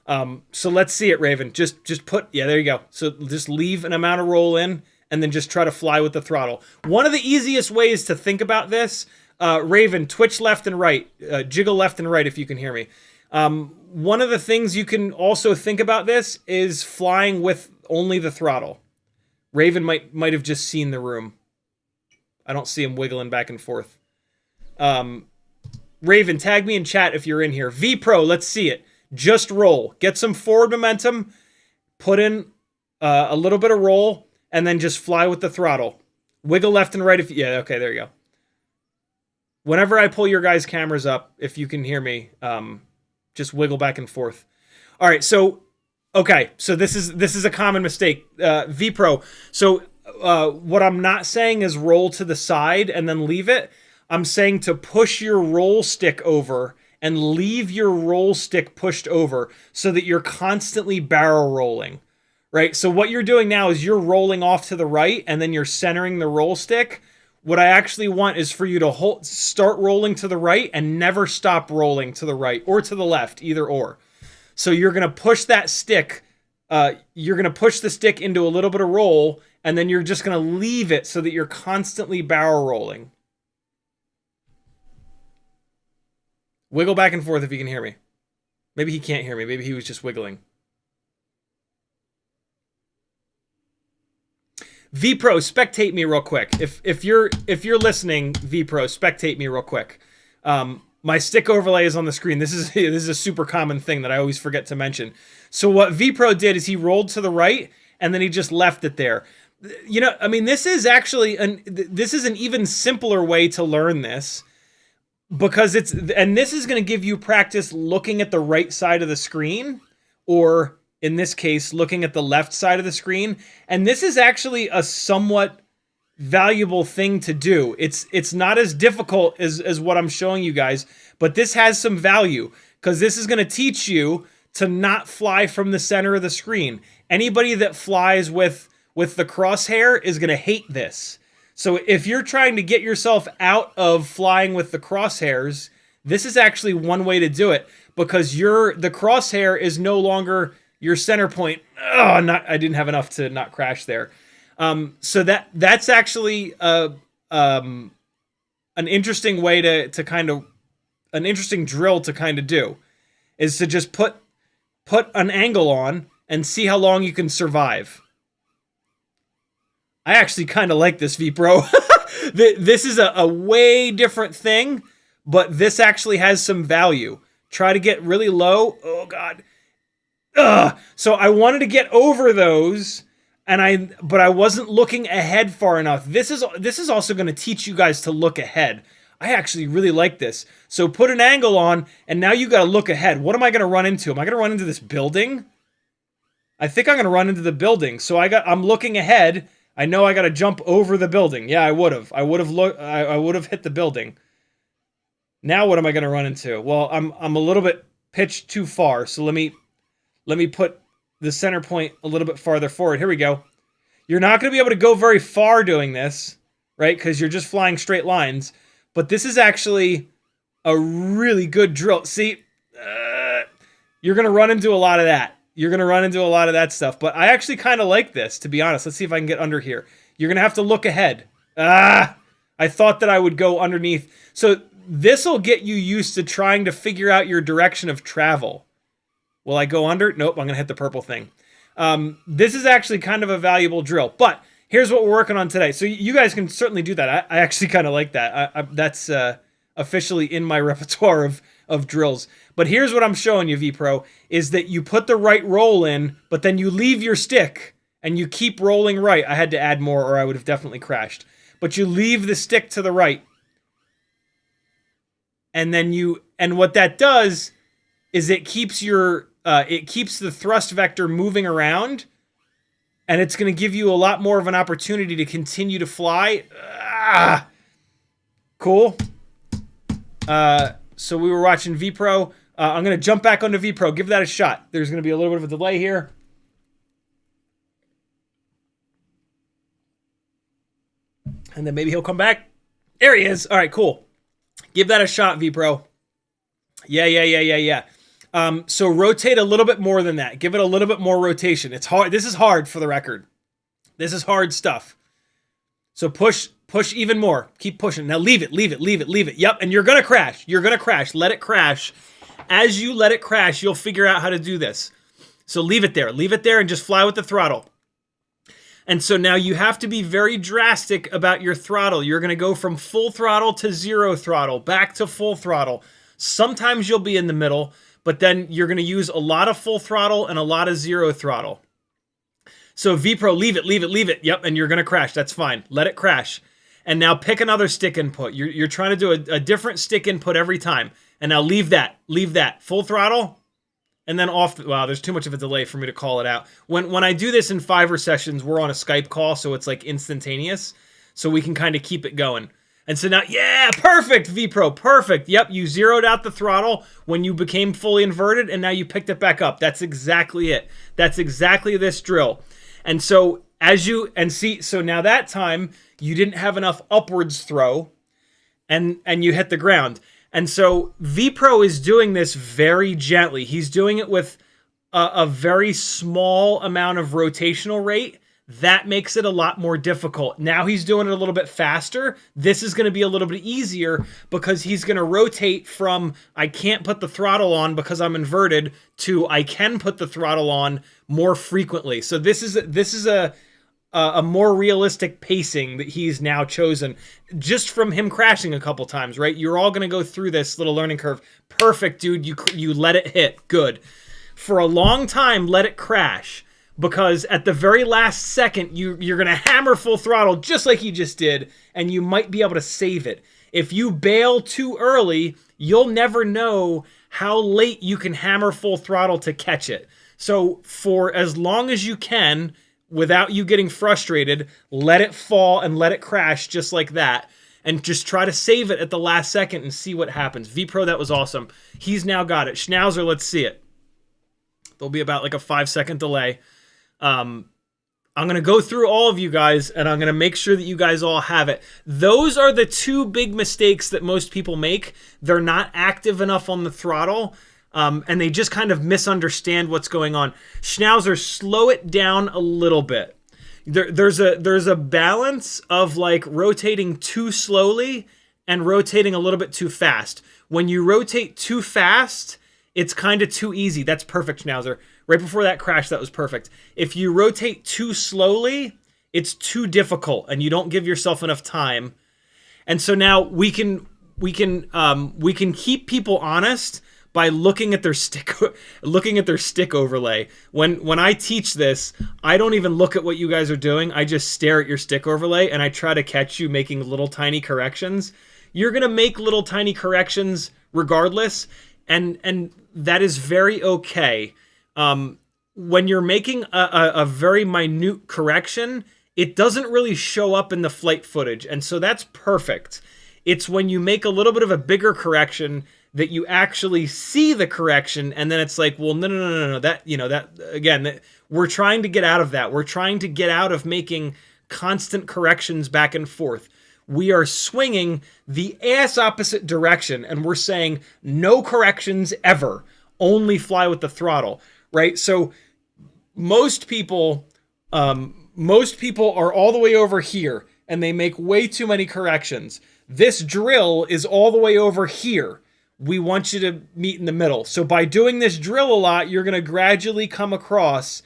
[SPEAKER 1] So let's see it, Raven. Just put... Yeah, there you go. So just leave an amount of roll in, and then just try to fly with the throttle. One of the easiest ways to think about this... Raven, twitch left and right. Jiggle left and right if you can hear me. One of the things you can also think about this is flying with only the throttle. Raven might have just seen the room. I don't see him wiggling back and forth. Raven, tag me in chat if you're in here. V-Pro, let's see it. Just roll. Get some forward momentum. Put in a little bit of roll. And then just fly with the throttle. Wiggle left and right if... Yeah, okay, there you go. Whenever I pull your guys' cameras up, if you can hear me, just wiggle back and forth. All right, so Okay, so this is a common mistake, vPro. So what I'm not saying is roll to the side and then leave it. I'm saying to push your roll stick over and leave your roll stick pushed over so that you're constantly barrel rolling, right? So what you're doing now is you're rolling off to the right and then you're centering the roll stick. What I actually want is for you to start rolling to the right and never stop rolling to the right or to the left, either or. So you're going to push that stick, you're going to push the stick into a little bit of roll, and then you're just going to leave it so that you're constantly barrel rolling. Wiggle back and forth if you can hear me. Maybe he can't hear me. Maybe he was just wiggling. vPro, spectate me real quick. If you're listening, vPro, spectate me real quick. My stick overlay is on the screen. This is a super common thing that I always forget to mention. So what vPro did is he rolled to the right and then he just left it there. You know, I mean, this is actually this is an even simpler way to learn this, because this is going to give you practice looking at the right side of the screen, or in this case, looking at the left side of the screen. And this is actually a somewhat valuable thing to do. It's not as difficult as what I'm showing you guys, but this has some value because this is going to teach you to not fly from the center of the screen. Anybody that flies with the crosshair is going to hate this. So if you're trying to get yourself out of flying with the crosshairs, this is actually one way to do it, because the crosshair is no longer your center point. Oh, I didn't have enough to not crash there. So that's actually an interesting way to kind of, an interesting drill to kind of do, is to just put an angle on and see how long you can survive. I actually kind of like this, vPro. This is a way different thing, but this actually has some value. Try to get really low. Oh God. So I wanted to get over those, but I wasn't looking ahead far enough. This is also going to teach you guys to look ahead. I actually really like this. So put an angle on, and now you got to look ahead. What am I going to run into? Am I going to run into this building? I think I'm going to run into the building. So I'm looking ahead. I know I got to jump over the building. Yeah, I would have. I would have hit the building. Now what am I going to run into? Well, I'm a little bit pitched too far. So let me put the center point a little bit farther forward. Here we go. You're not going to be able to go very far doing this, right? Because you're just flying straight lines. But this is actually a really good drill. See, you're going to run into a lot of that. You're going to run into a lot of that stuff. But I actually kind of like this, to be honest. Let's see if I can get under here. You're going to have to look ahead. I thought that I would go underneath. So this will get you used to trying to figure out your direction of travel. Will I go under? Nope, I'm going to hit the purple thing. This is actually kind of a valuable drill. But here's what we're working on today. So you guys can certainly do that. I actually kind of like that. That's officially in my repertoire of drills. But here's what I'm showing you, vPro, is that you put the right roll in, but then you leave your stick and you keep rolling right. I had to add more or I would have definitely crashed. But you leave the stick to the right. And then and what that does is it keeps the thrust vector moving around, and it's going to give you a lot more of an opportunity to continue to fly. Cool. So we were watching vPro. I'm going to jump back onto vPro. Give that a shot. There's going to be a little bit of a delay here. And then maybe he'll come back. There he is. All right, cool. Give that a shot, vPro. Yeah. So rotate a little bit more than that. Give it a little bit more rotation. It's hard. This is hard, for the record. This is hard stuff. So push even more. Keep pushing. Now leave it. Yep, and you're going to crash. Let it crash. As you let it crash, you'll figure out how to do this. So leave it there and just fly with the throttle. And so now you have to be very drastic about your throttle. You're going to go from full throttle to zero throttle, back to full throttle. Sometimes you'll be in the middle, but then you're going to use a lot of full throttle and a lot of zero throttle. So vPro, leave it. Yep, and you're going to crash. That's fine. Let it crash. And now pick another stick input. You're trying to do a different stick input every time. And now leave that. Full throttle. and then off. Wow, there's too much of a delay for me to call it out. When I do this in Fiverr sessions, we're on a Skype call, so it's like instantaneous, so we can kind of keep it going. And so now, yeah, perfect, VPro, perfect. Yep, you zeroed out the throttle when you became fully inverted, and now you picked it back up. That's exactly it. That's exactly this drill. And so so now that time you didn't have enough upwards throw, and you hit the ground. And so VPro is doing this very gently. He's doing it with a very small amount of rotational rate. That makes it a lot more difficult. Now he's doing it a little bit faster. This is going to be a little bit easier because he's going to rotate from I can't put the throttle on because I'm inverted to I can put the throttle on more frequently. So this is a more realistic pacing that he's now chosen just from him crashing a couple times, right? You're all going to go through this little learning curve. Perfect, dude. You let it hit. Good. For a long time, let it crash. Because at the very last second, you're going to hammer full throttle just like you just did, and you might be able to save it. If you bail too early, you'll never know how late you can hammer full throttle to catch it. So for as long as you can, without you getting frustrated, let it fall and let it crash just like that. And just try to save it at the last second and see what happens. VPro, that was awesome. He's now got it. Schnauzer, let's see it. There'll be about like a 5-second delay. I'm going to go through all of you guys, and I'm going to make sure that you guys all have it. Those are the two big mistakes that most people make. They're not active enough on the throttle, and they just kind of misunderstand what's going on. Schnauzer, slow it down a little bit. There's a balance of like rotating too slowly and rotating a little bit too fast. When you rotate too fast, it's kind of too easy. That's perfect, Schnauzer. Right before that crash, that was perfect. If you rotate too slowly, it's too difficult, and you don't give yourself enough time. And so now we can keep people honest by looking at their stick overlay. When I teach this, I don't even look at what you guys are doing. I just stare at your stick overlay, and I try to catch you making little tiny corrections. You're gonna make little tiny corrections regardless, and that is very okay. When you're making a very minute correction, it doesn't really show up in the flight footage, and so that's perfect. It's when you make a little bit of a bigger correction that you actually see the correction, and then it's like, well, no, that, again, we're trying to get out of that. We're trying to get out of making constant corrections back and forth. We are swinging the ass opposite direction, and we're saying no corrections ever, only fly with the throttle. Right, so most people are all the way over here, and they make way too many corrections. This drill is all the way over here. We want you to meet in the middle. So by doing this drill a lot, you're going to gradually come across,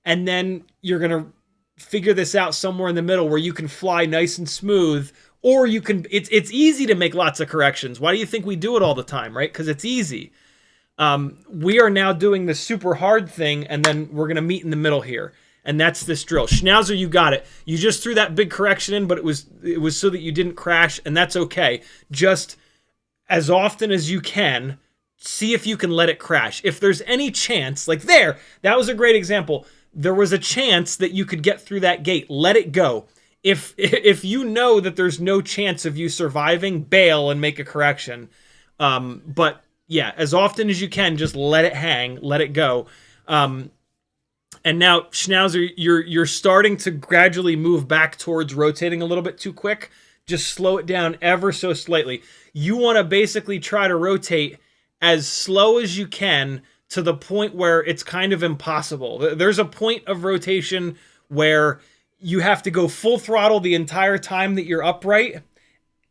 [SPEAKER 1] and then you're going to figure this out somewhere in the middle where you can fly nice and smooth, or you can. It's easy to make lots of corrections. Why do you think we do it all the time, right? Because it's easy. We are now doing the super hard thing, and then we're going to meet in the middle here. And that's this drill. Schnauzer, you got it. You just threw that big correction in, but it was so that you didn't crash, and that's okay. Just as often as you can, see if you can let it crash. If there's any chance, like there, that was a great example. There was a chance that you could get through that gate. Let it go. If you know that there's no chance of you surviving, bail and make a correction. But yeah, as often as you can, just let it hang, let it go. And now, Schnauzer, you're starting to gradually move back towards rotating a little bit too quick. Just slow it down ever so slightly. You want to basically try to rotate as slow as you can to the point where it's kind of impossible. There's a point of rotation where you have to go full throttle the entire time that you're upright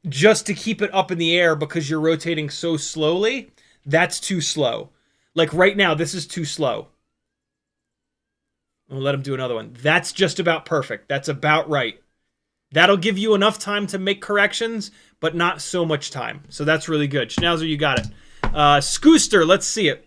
[SPEAKER 1] just to keep it up in the air because you're rotating so slowly. That's too slow. Like right now, this is too slow. We'll let him do another one. That's just about perfect. That's about right. That'll give you enough time to make corrections, but not so much time. So that's really good. Schnauzer, you got it. Scooster, let's see it.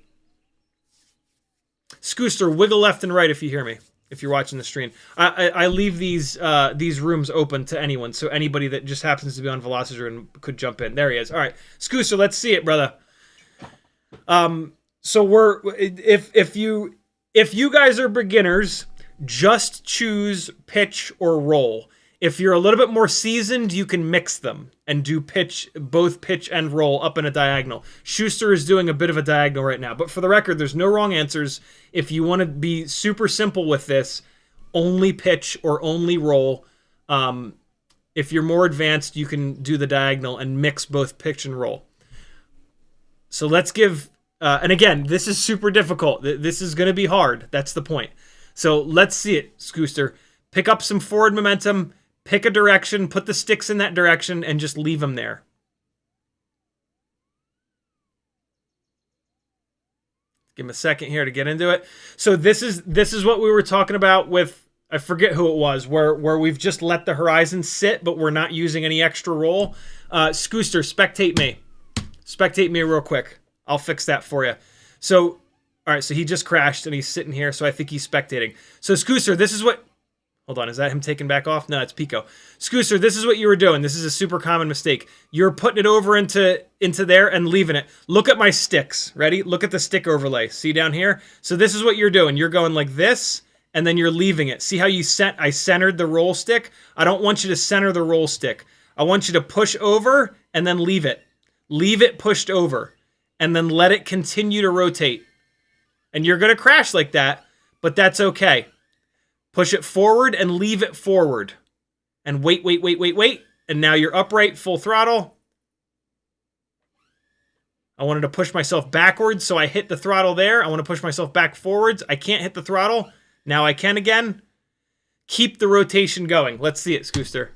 [SPEAKER 1] Scooster, wiggle left and right if you hear me, if you're watching the stream. I leave these rooms open to anyone, so anybody that just happens to be on Velocidrone could jump in. There he is. All right, Scooster, let's see it, brother. So if you guys are beginners, just choose pitch or roll. If you're a little bit more seasoned, you can mix them and do both pitch and roll up in a diagonal. Schuster is doing a bit of a diagonal right now, but for the record, there's no wrong answers. If you want to be super simple with this, only pitch or only roll. If you're more advanced, you can do the diagonal and mix both pitch and roll. So let's give, and again, this is super difficult. This is going to be hard. That's the point. So let's see it, Schuster. Pick up some forward momentum, pick a direction, put the sticks in that direction, and just leave them there. Give him a second here to get into it. So this is what we were talking about with, I forget who it was, where we've just let the horizon sit, but we're not using any extra roll. Schuster, spectate me. Spectate me real quick. I'll fix that for you. So, all right, so he just crashed, and he's sitting here, so I think he's spectating. So, Schuster, this is what... Hold on, is that him taking back off? No, it's Pico. Schuster, this is what you were doing. This is a super common mistake. You're putting it over into there and leaving it. Look at my sticks. Ready? Look at the stick overlay. See down here? So this is what you're doing. You're going like this, and then you're leaving it. See how I centered the roll stick? I don't want you to center the roll stick. I want you to push over and then leave it. Leave it pushed over, and then let it continue to rotate. And you're going to crash like that, but that's okay. Push it forward and leave it forward. And wait. And now you're upright, full throttle. I wanted to push myself backwards, so I hit the throttle there. I want to push myself back forwards. I can't hit the throttle. Now I can again. Keep the rotation going. Let's see it, Schuster.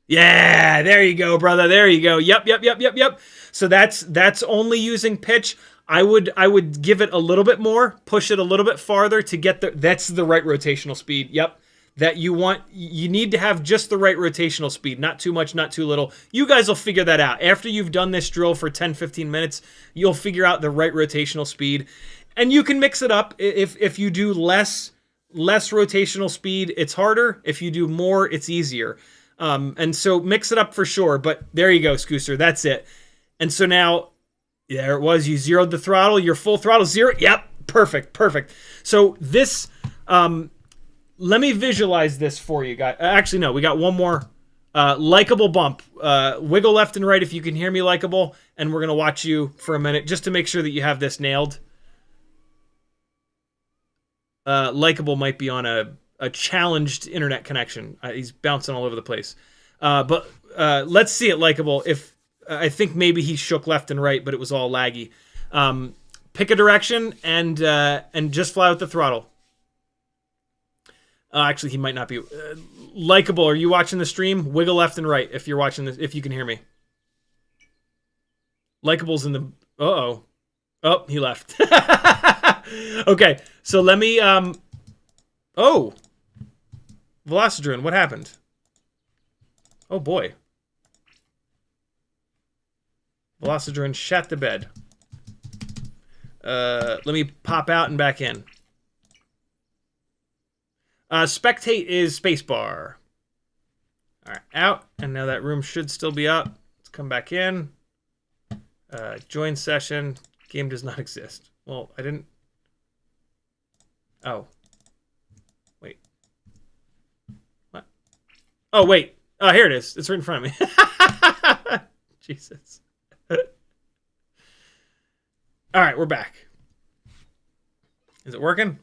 [SPEAKER 1] Yeah, there you go, brother. There you go. Yep. So that's only using pitch. I would give it a little bit more, push it a little bit farther to get that's the right rotational speed. Yep. That you want. You need to have just the right rotational speed, not too much, not too little. You guys will figure that out. After you've done this drill for 10-15 minutes, you'll figure out the right rotational speed. And you can mix it up. If you do less rotational speed, it's harder. If you do more, it's easier. And so mix it up for sure. But there you go, Schuster. That's it. And so now, there it was. You zeroed the throttle. Your full throttle zero. Yep. Perfect. So this, let me visualize this for you guys. Actually, no, we got one more. Likeable bump. Wiggle left and right if you can hear me, Likeable. And we're going to watch you for a minute just to make sure that you have this nailed. Likeable might be on a challenged internet connection. He's bouncing all over the place. But let's see it, Likeable. If I think maybe he shook left and right, but it was all laggy. Pick a direction and just fly with the throttle. Actually, he might not be. Likeable, are you watching the stream? Wiggle left and right if you're watching this, if you can hear me. Likeable's in the... Uh-oh. Oh, he left. Okay, so let me... Oh! Velocidrone, what happened? Oh, boy. Velocidrone shat the bed. Let me pop out and back in. Spectate is spacebar. All right, out. And now that room should still be up. Let's come back in. Join session. Game does not exist. Well, I didn't... Oh. Wait. What? Oh, wait. Oh, here it is. It's right in front of me. Jesus. All right, we're back. Is it working?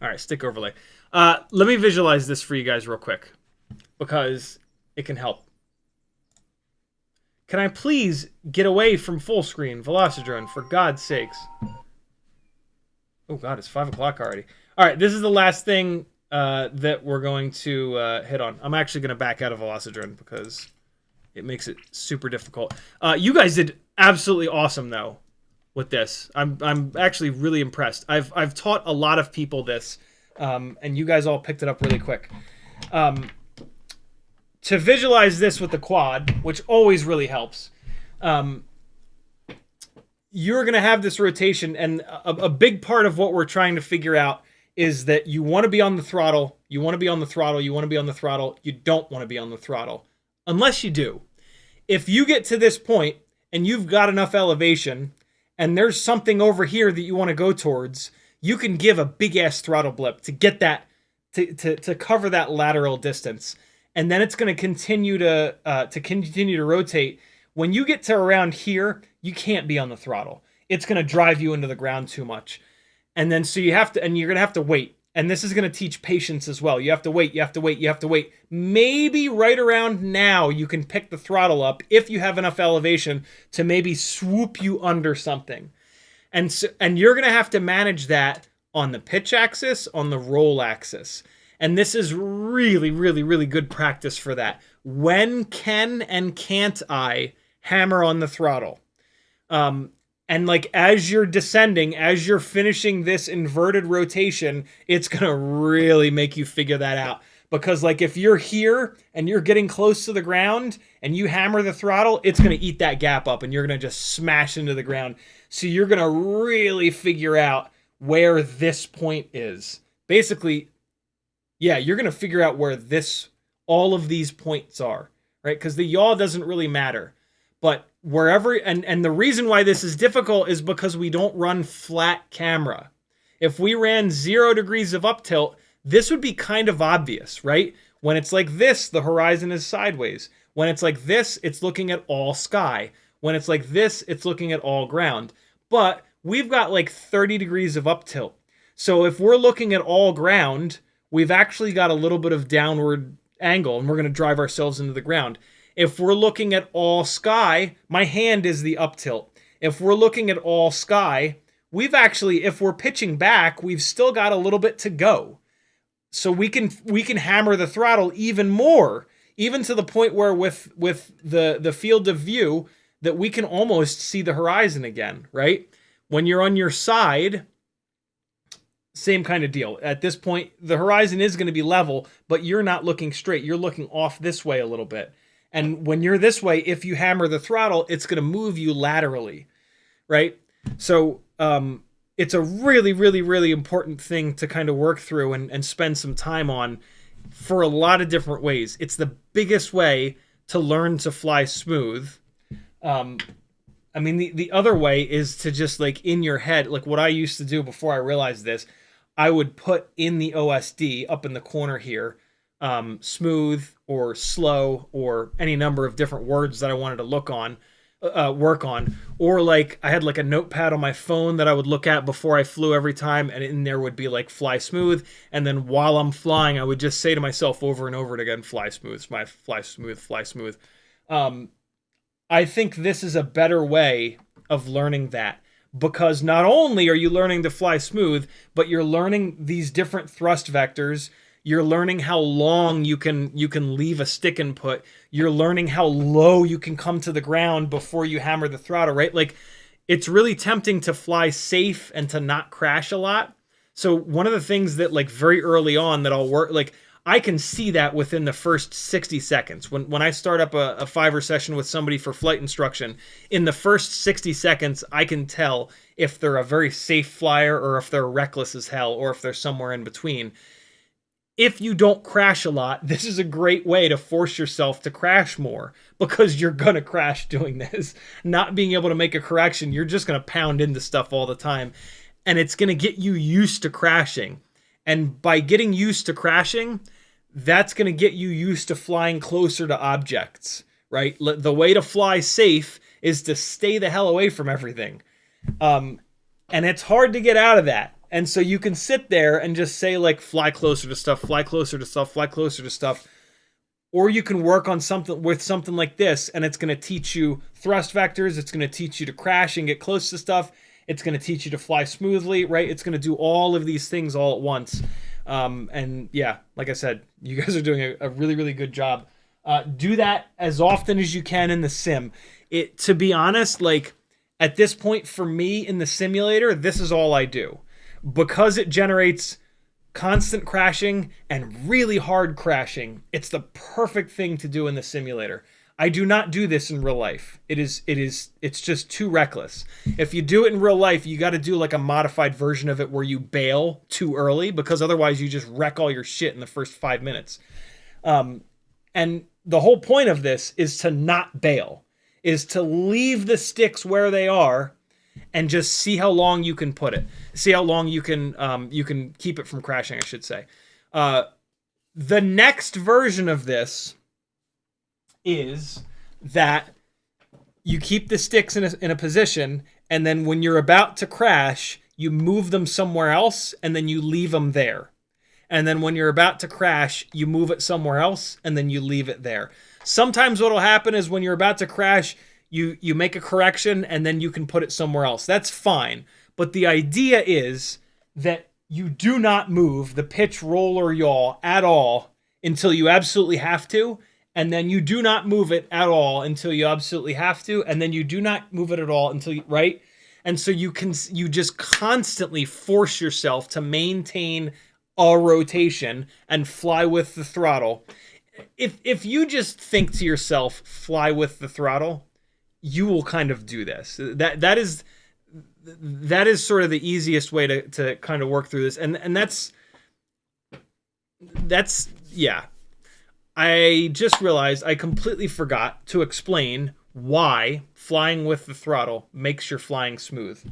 [SPEAKER 1] All right, stick overlay. Let me visualize this for you guys real quick because it can help. Can I please get away from full screen, Velocidrone, for God's sakes? Oh, God, it's 5 o'clock already. All right, this is the last thing that we're going to hit on. I'm actually going to back out of Velocidrone because it makes it super difficult. You guys did absolutely awesome, though, with this. I'm actually really impressed. I've taught a lot of people this, and you guys all picked it up really quick. To visualize this with the quad, which always really helps, you're going to have this rotation, and a big part of what we're trying to figure out is that you want to be on the throttle, you want to be on the throttle, you want to be on the throttle, you don't want to be on the throttle. Unless you do. If you get to this point, and you've got enough elevation, and there's something over here that you want to go towards, you can give a big ass throttle blip to get that to cover that lateral distance, and then it's going to continue to rotate. When you get to around here, you can't be on the throttle. It's going to drive you into the ground too much. And then so you have to, and you're going to have to wait. And this is going to teach patience as well. You have to wait, you have to wait, you have to wait. Maybe right around now you can pick the throttle up if you have enough elevation to maybe swoop you under something. And you're going to have to manage that on the pitch axis, on the roll axis. And this is really, really, really good practice for that. When can and can't I hammer on the throttle? And like as you're descending, as you're finishing this inverted rotation, it's going to really make you figure that out. Because like if you're here and you're getting close to the ground and you hammer the throttle, it's going to eat that gap up and you're going to just smash into the ground. So you're going to really figure out where this point is. Basically, yeah, you're going to figure out where all of these points are, right? Because the yaw doesn't really matter. But wherever, and the reason why this is difficult is because we don't run flat camera. If we ran 0 degrees of up tilt, this would be kind of obvious, right? When it's like this, the horizon is sideways. When it's like this, it's looking at all sky. When it's like this, it's looking at all ground. But we've got like 30 degrees of up tilt. So if we're looking at all ground, we've actually got a little bit of downward angle and we're going to drive ourselves into the ground. If we're looking at all sky, my hand is the up tilt. If we're looking at all sky, we've actually, if we're pitching back, we've still got a little bit to go. So we can hammer the throttle even more, even to the point where with the field of view that we can almost see the horizon again, right? When you're on your side, same kind of deal. At this point, the horizon is going to be level, but you're not looking straight. You're looking off this way a little bit. And when you're this way, if you hammer the throttle, it's going to move you laterally, right? So it's a really, really, really important thing to kind of work through and spend some time on for a lot of different ways. It's the biggest way to learn to fly smooth. I mean, the other way is to just like in your head, like what I used to do before I realized this, I would put in the OSD up in the corner here, smooth or slow or any number of different words that I wanted to work on. Or like I had like a notepad on my phone that I would look at before I flew every time. And in there would be like fly smooth. And then while I'm flying, I would just say to myself over and over again, fly smooth, fly smooth, fly smooth. I think this is a better way of learning that. Because not only are you learning to fly smooth, but you're learning these different thrust vectors. You're learning how long you can leave a stick input. You're learning how low you can come to the ground before you hammer the throttle, right? Like, it's really tempting to fly safe and to not crash a lot. So one of the things that, like, very early on that I'll work, like, I can see that within the first 60 seconds. When I start up a Fiverr session with somebody for flight instruction, in the first 60 seconds, I can tell if they're a very safe flyer or if they're reckless as hell or if they're somewhere in between. If you don't crash a lot, this is a great way to force yourself to crash more because you're going to crash doing this. Not being able to make a correction, you're just going to pound into stuff all the time. And it's going to get you used to crashing. And by getting used to crashing, that's going to get you used to flying closer to objects, right? The way to fly safe is to stay the hell away from everything. And it's hard to get out of that. And so you can sit there and just say, like, fly closer to stuff, fly closer to stuff, fly closer to stuff. Or you can work on something like this, and it's going to teach you thrust vectors. It's going to teach you to crash and get close to stuff. It's going to teach you to fly smoothly, right? It's going to do all of these things all at once. And yeah, like I said, you guys are doing a really, really good job. Do that as often as you can in the sim. To be honest, like at this point for me in the simulator, this is all I do. Because it generates constant crashing and really hard crashing, it's the perfect thing to do in the simulator. I do not do this in real life. It's just too reckless. If you do it in real life, you got to do like a modified version of it where you bail too early because otherwise you just wreck all your shit in the first 5 minutes. And the whole point of this is to not bail, is to leave the sticks where they are and just see how long you can put it. See how long you can keep it from crashing, I should say. The next version of this is that you keep the sticks in a position, and then when you're about to crash, you move them somewhere else, and then you leave them there. And then when you're about to crash, you move it somewhere else, and then you leave it there. Sometimes what will happen is when you're about to crash, you make a correction, and then you can put it somewhere else. That's fine. But the idea is that you do not move the pitch, roll, or yaw at all until you absolutely have to, and then you do not move it at all until you absolutely have to, and then you do not move it at all until you, right? And so you just constantly force yourself to maintain a rotation and fly with the throttle. If you just think to yourself, fly with the throttle, you will kind of do this. That is sort of the easiest way to kind of work through this. And that's yeah. I just realized I completely forgot to explain why flying with the throttle makes your flying smooth.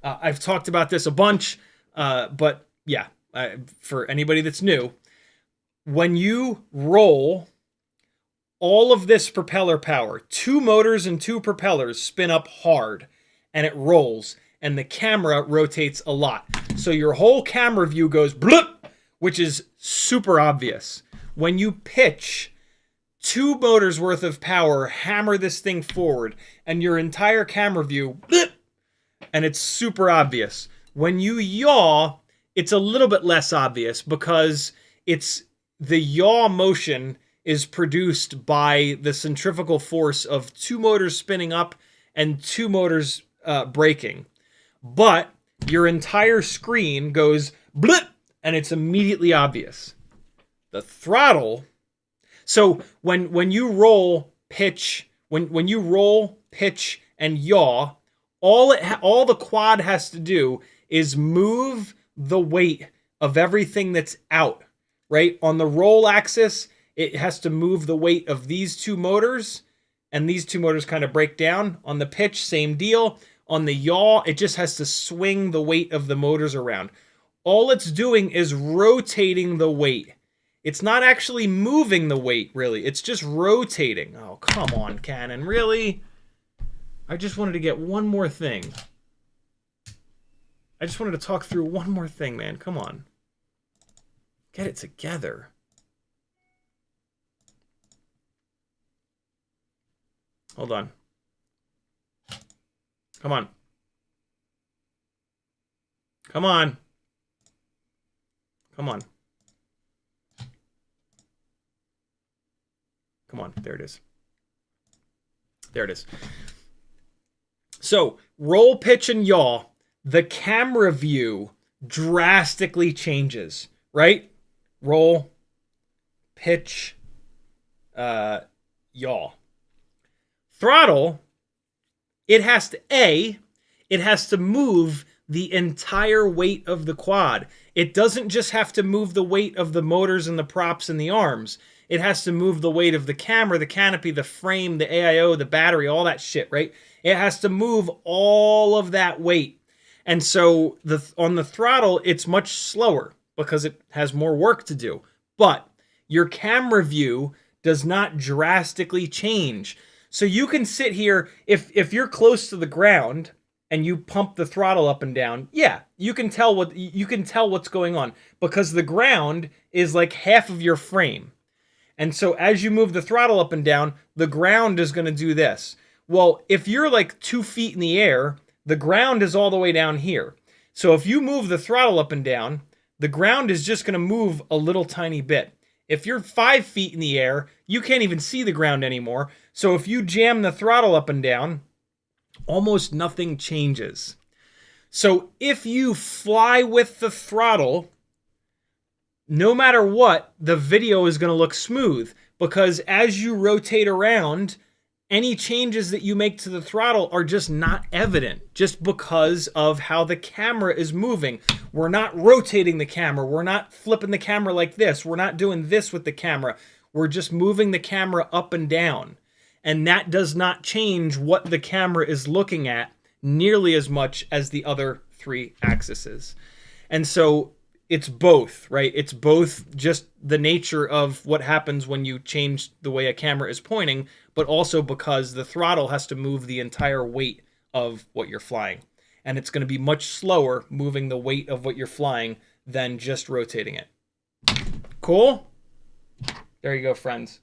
[SPEAKER 1] I've talked about this a bunch, but yeah, for anybody that's new, when you roll, all of this propeller power, 2 motors and 2 propellers spin up hard, and it rolls, and the camera rotates a lot. So your whole camera view goes bloop, which is super obvious. When you pitch, 2 motors worth of power hammer this thing forward, and your entire camera view, bloop, and it's super obvious. When you yaw, it's a little bit less obvious because the yaw motion is produced by the centrifugal force of 2 motors spinning up and 2 motors braking. But your entire screen goes blip, and it's immediately obvious. The throttle. So when you roll, pitch, when you roll, pitch, and yaw, all the quad has to do is move the weight of everything that's out. Right? On the roll axis, it has to move the weight of these 2 motors, and these 2 motors kind of break down. On the pitch, same deal. On the yaw, it just has to swing the weight of the motors around. All it's doing is rotating the weight. It's not actually moving the weight, really. It's just rotating. Oh, come on, Canon. Really? I just wanted to get one more thing. I just wanted to talk through one more thing, man. Come on. Get it together. Hold on. Come on. Come on. Come on. Come on. There it is. There it is. So, roll, pitch, and yaw. The camera view drastically changes, right? Roll, pitch, yaw. Throttle, it has to move the entire weight of the quad. It doesn't just have to move the weight of the motors and the props and the arms. It has to move the weight of the camera, the canopy, the frame, the AIO, the battery, all that shit, right? It has to move all of that weight. And so on the throttle, it's much slower because it has more work to do. But your camera view does not drastically change. So you can sit here, if you're close to the ground and you pump the throttle up and down, yeah, you can tell what's going on because the ground is like half of your frame. And so as you move the throttle up and down, the ground is going to do this. Well, if you're like 2 feet in the air, the ground is all the way down here. So if you move the throttle up and down, the ground is just going to move a little tiny bit. If you're 5 feet in the air, you can't even see the ground anymore. So if you jam the throttle up and down, almost nothing changes. So if you fly with the throttle, no matter what, the video is going to look smooth because as you rotate around, any changes that you make to the throttle are just not evident just because of how the camera is moving. We're not rotating the camera. We're not flipping the camera like this. We're not doing this with the camera. We're just moving the camera up and down. And that does not change what the camera is looking at nearly as much as the other 3 axes. And so it's both, right? It's both just the nature of what happens when you change the way a camera is pointing, but also because the throttle has to move the entire weight of what you're flying. And it's going to be much slower moving the weight of what you're flying than just rotating it. Cool? There you go, friends.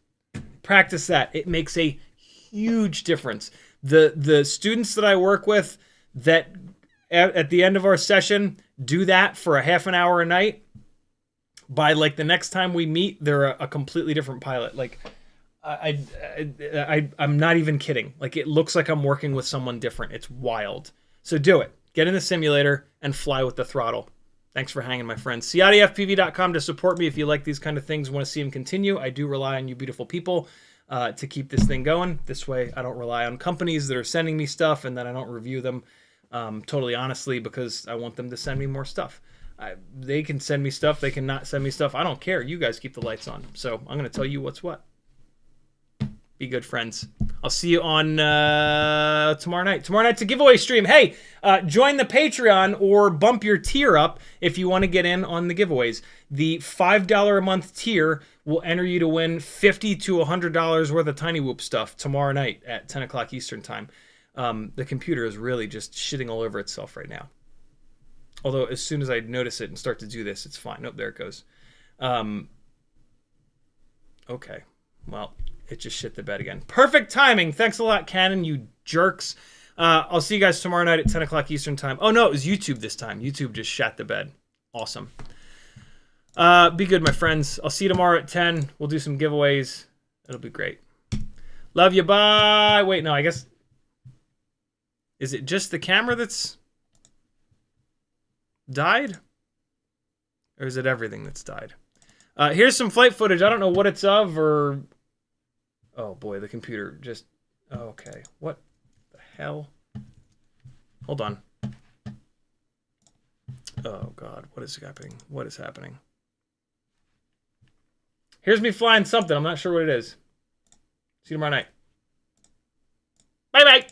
[SPEAKER 1] Practice that. It makes a huge difference. The students that I work with that at the end of our session do that for a half an hour a night, by like the next time we meet, they're a completely different pilot. Like I'm not even kidding. Like it looks like I'm working with someone different. It's wild. So do it. Get in the simulator and fly with the throttle. Thanks for hanging, my friends. CiottiFPV.com to support me if you like these kind of things, want to see them continue. I do rely on you beautiful people to keep this thing going. This way I don't rely on companies that are sending me stuff and then I don't review them totally honestly because I want them to send me more stuff. They can send me stuff. They can not send me stuff. I don't care. You guys keep the lights on. So I'm going to tell you what's what. Be good, friends. I'll see you on tomorrow night. Tomorrow night's a giveaway stream. Hey, join the Patreon or bump your tier up if you want to get in on the giveaways. The $5 a month tier will enter you to win $50 to $100 worth of Tiny Whoop stuff tomorrow night at 10 o'clock Eastern time. The computer is really just shitting all over itself right now. Although as soon as I notice it and start to do this, it's fine. Nope, there it goes. Okay, well, it just shit the bed again. Perfect timing. Thanks a lot, Canon, you jerks. I'll see you guys tomorrow night at 10 o'clock Eastern time. Oh, no, it was YouTube this time. YouTube just shat the bed. Awesome. Be good, my friends. I'll see you tomorrow at 10. We'll do some giveaways. It'll be great. Love you. Bye. Wait, no, I guess... Is it just the camera that's died? Or is it everything that's died? Here's some flight footage. I don't know what it's of or... Oh boy, the computer just... Okay, what the hell? Hold on. Oh God, what is happening? What is happening? Here's me flying something. I'm not sure what it is. See you tomorrow night. Bye-bye.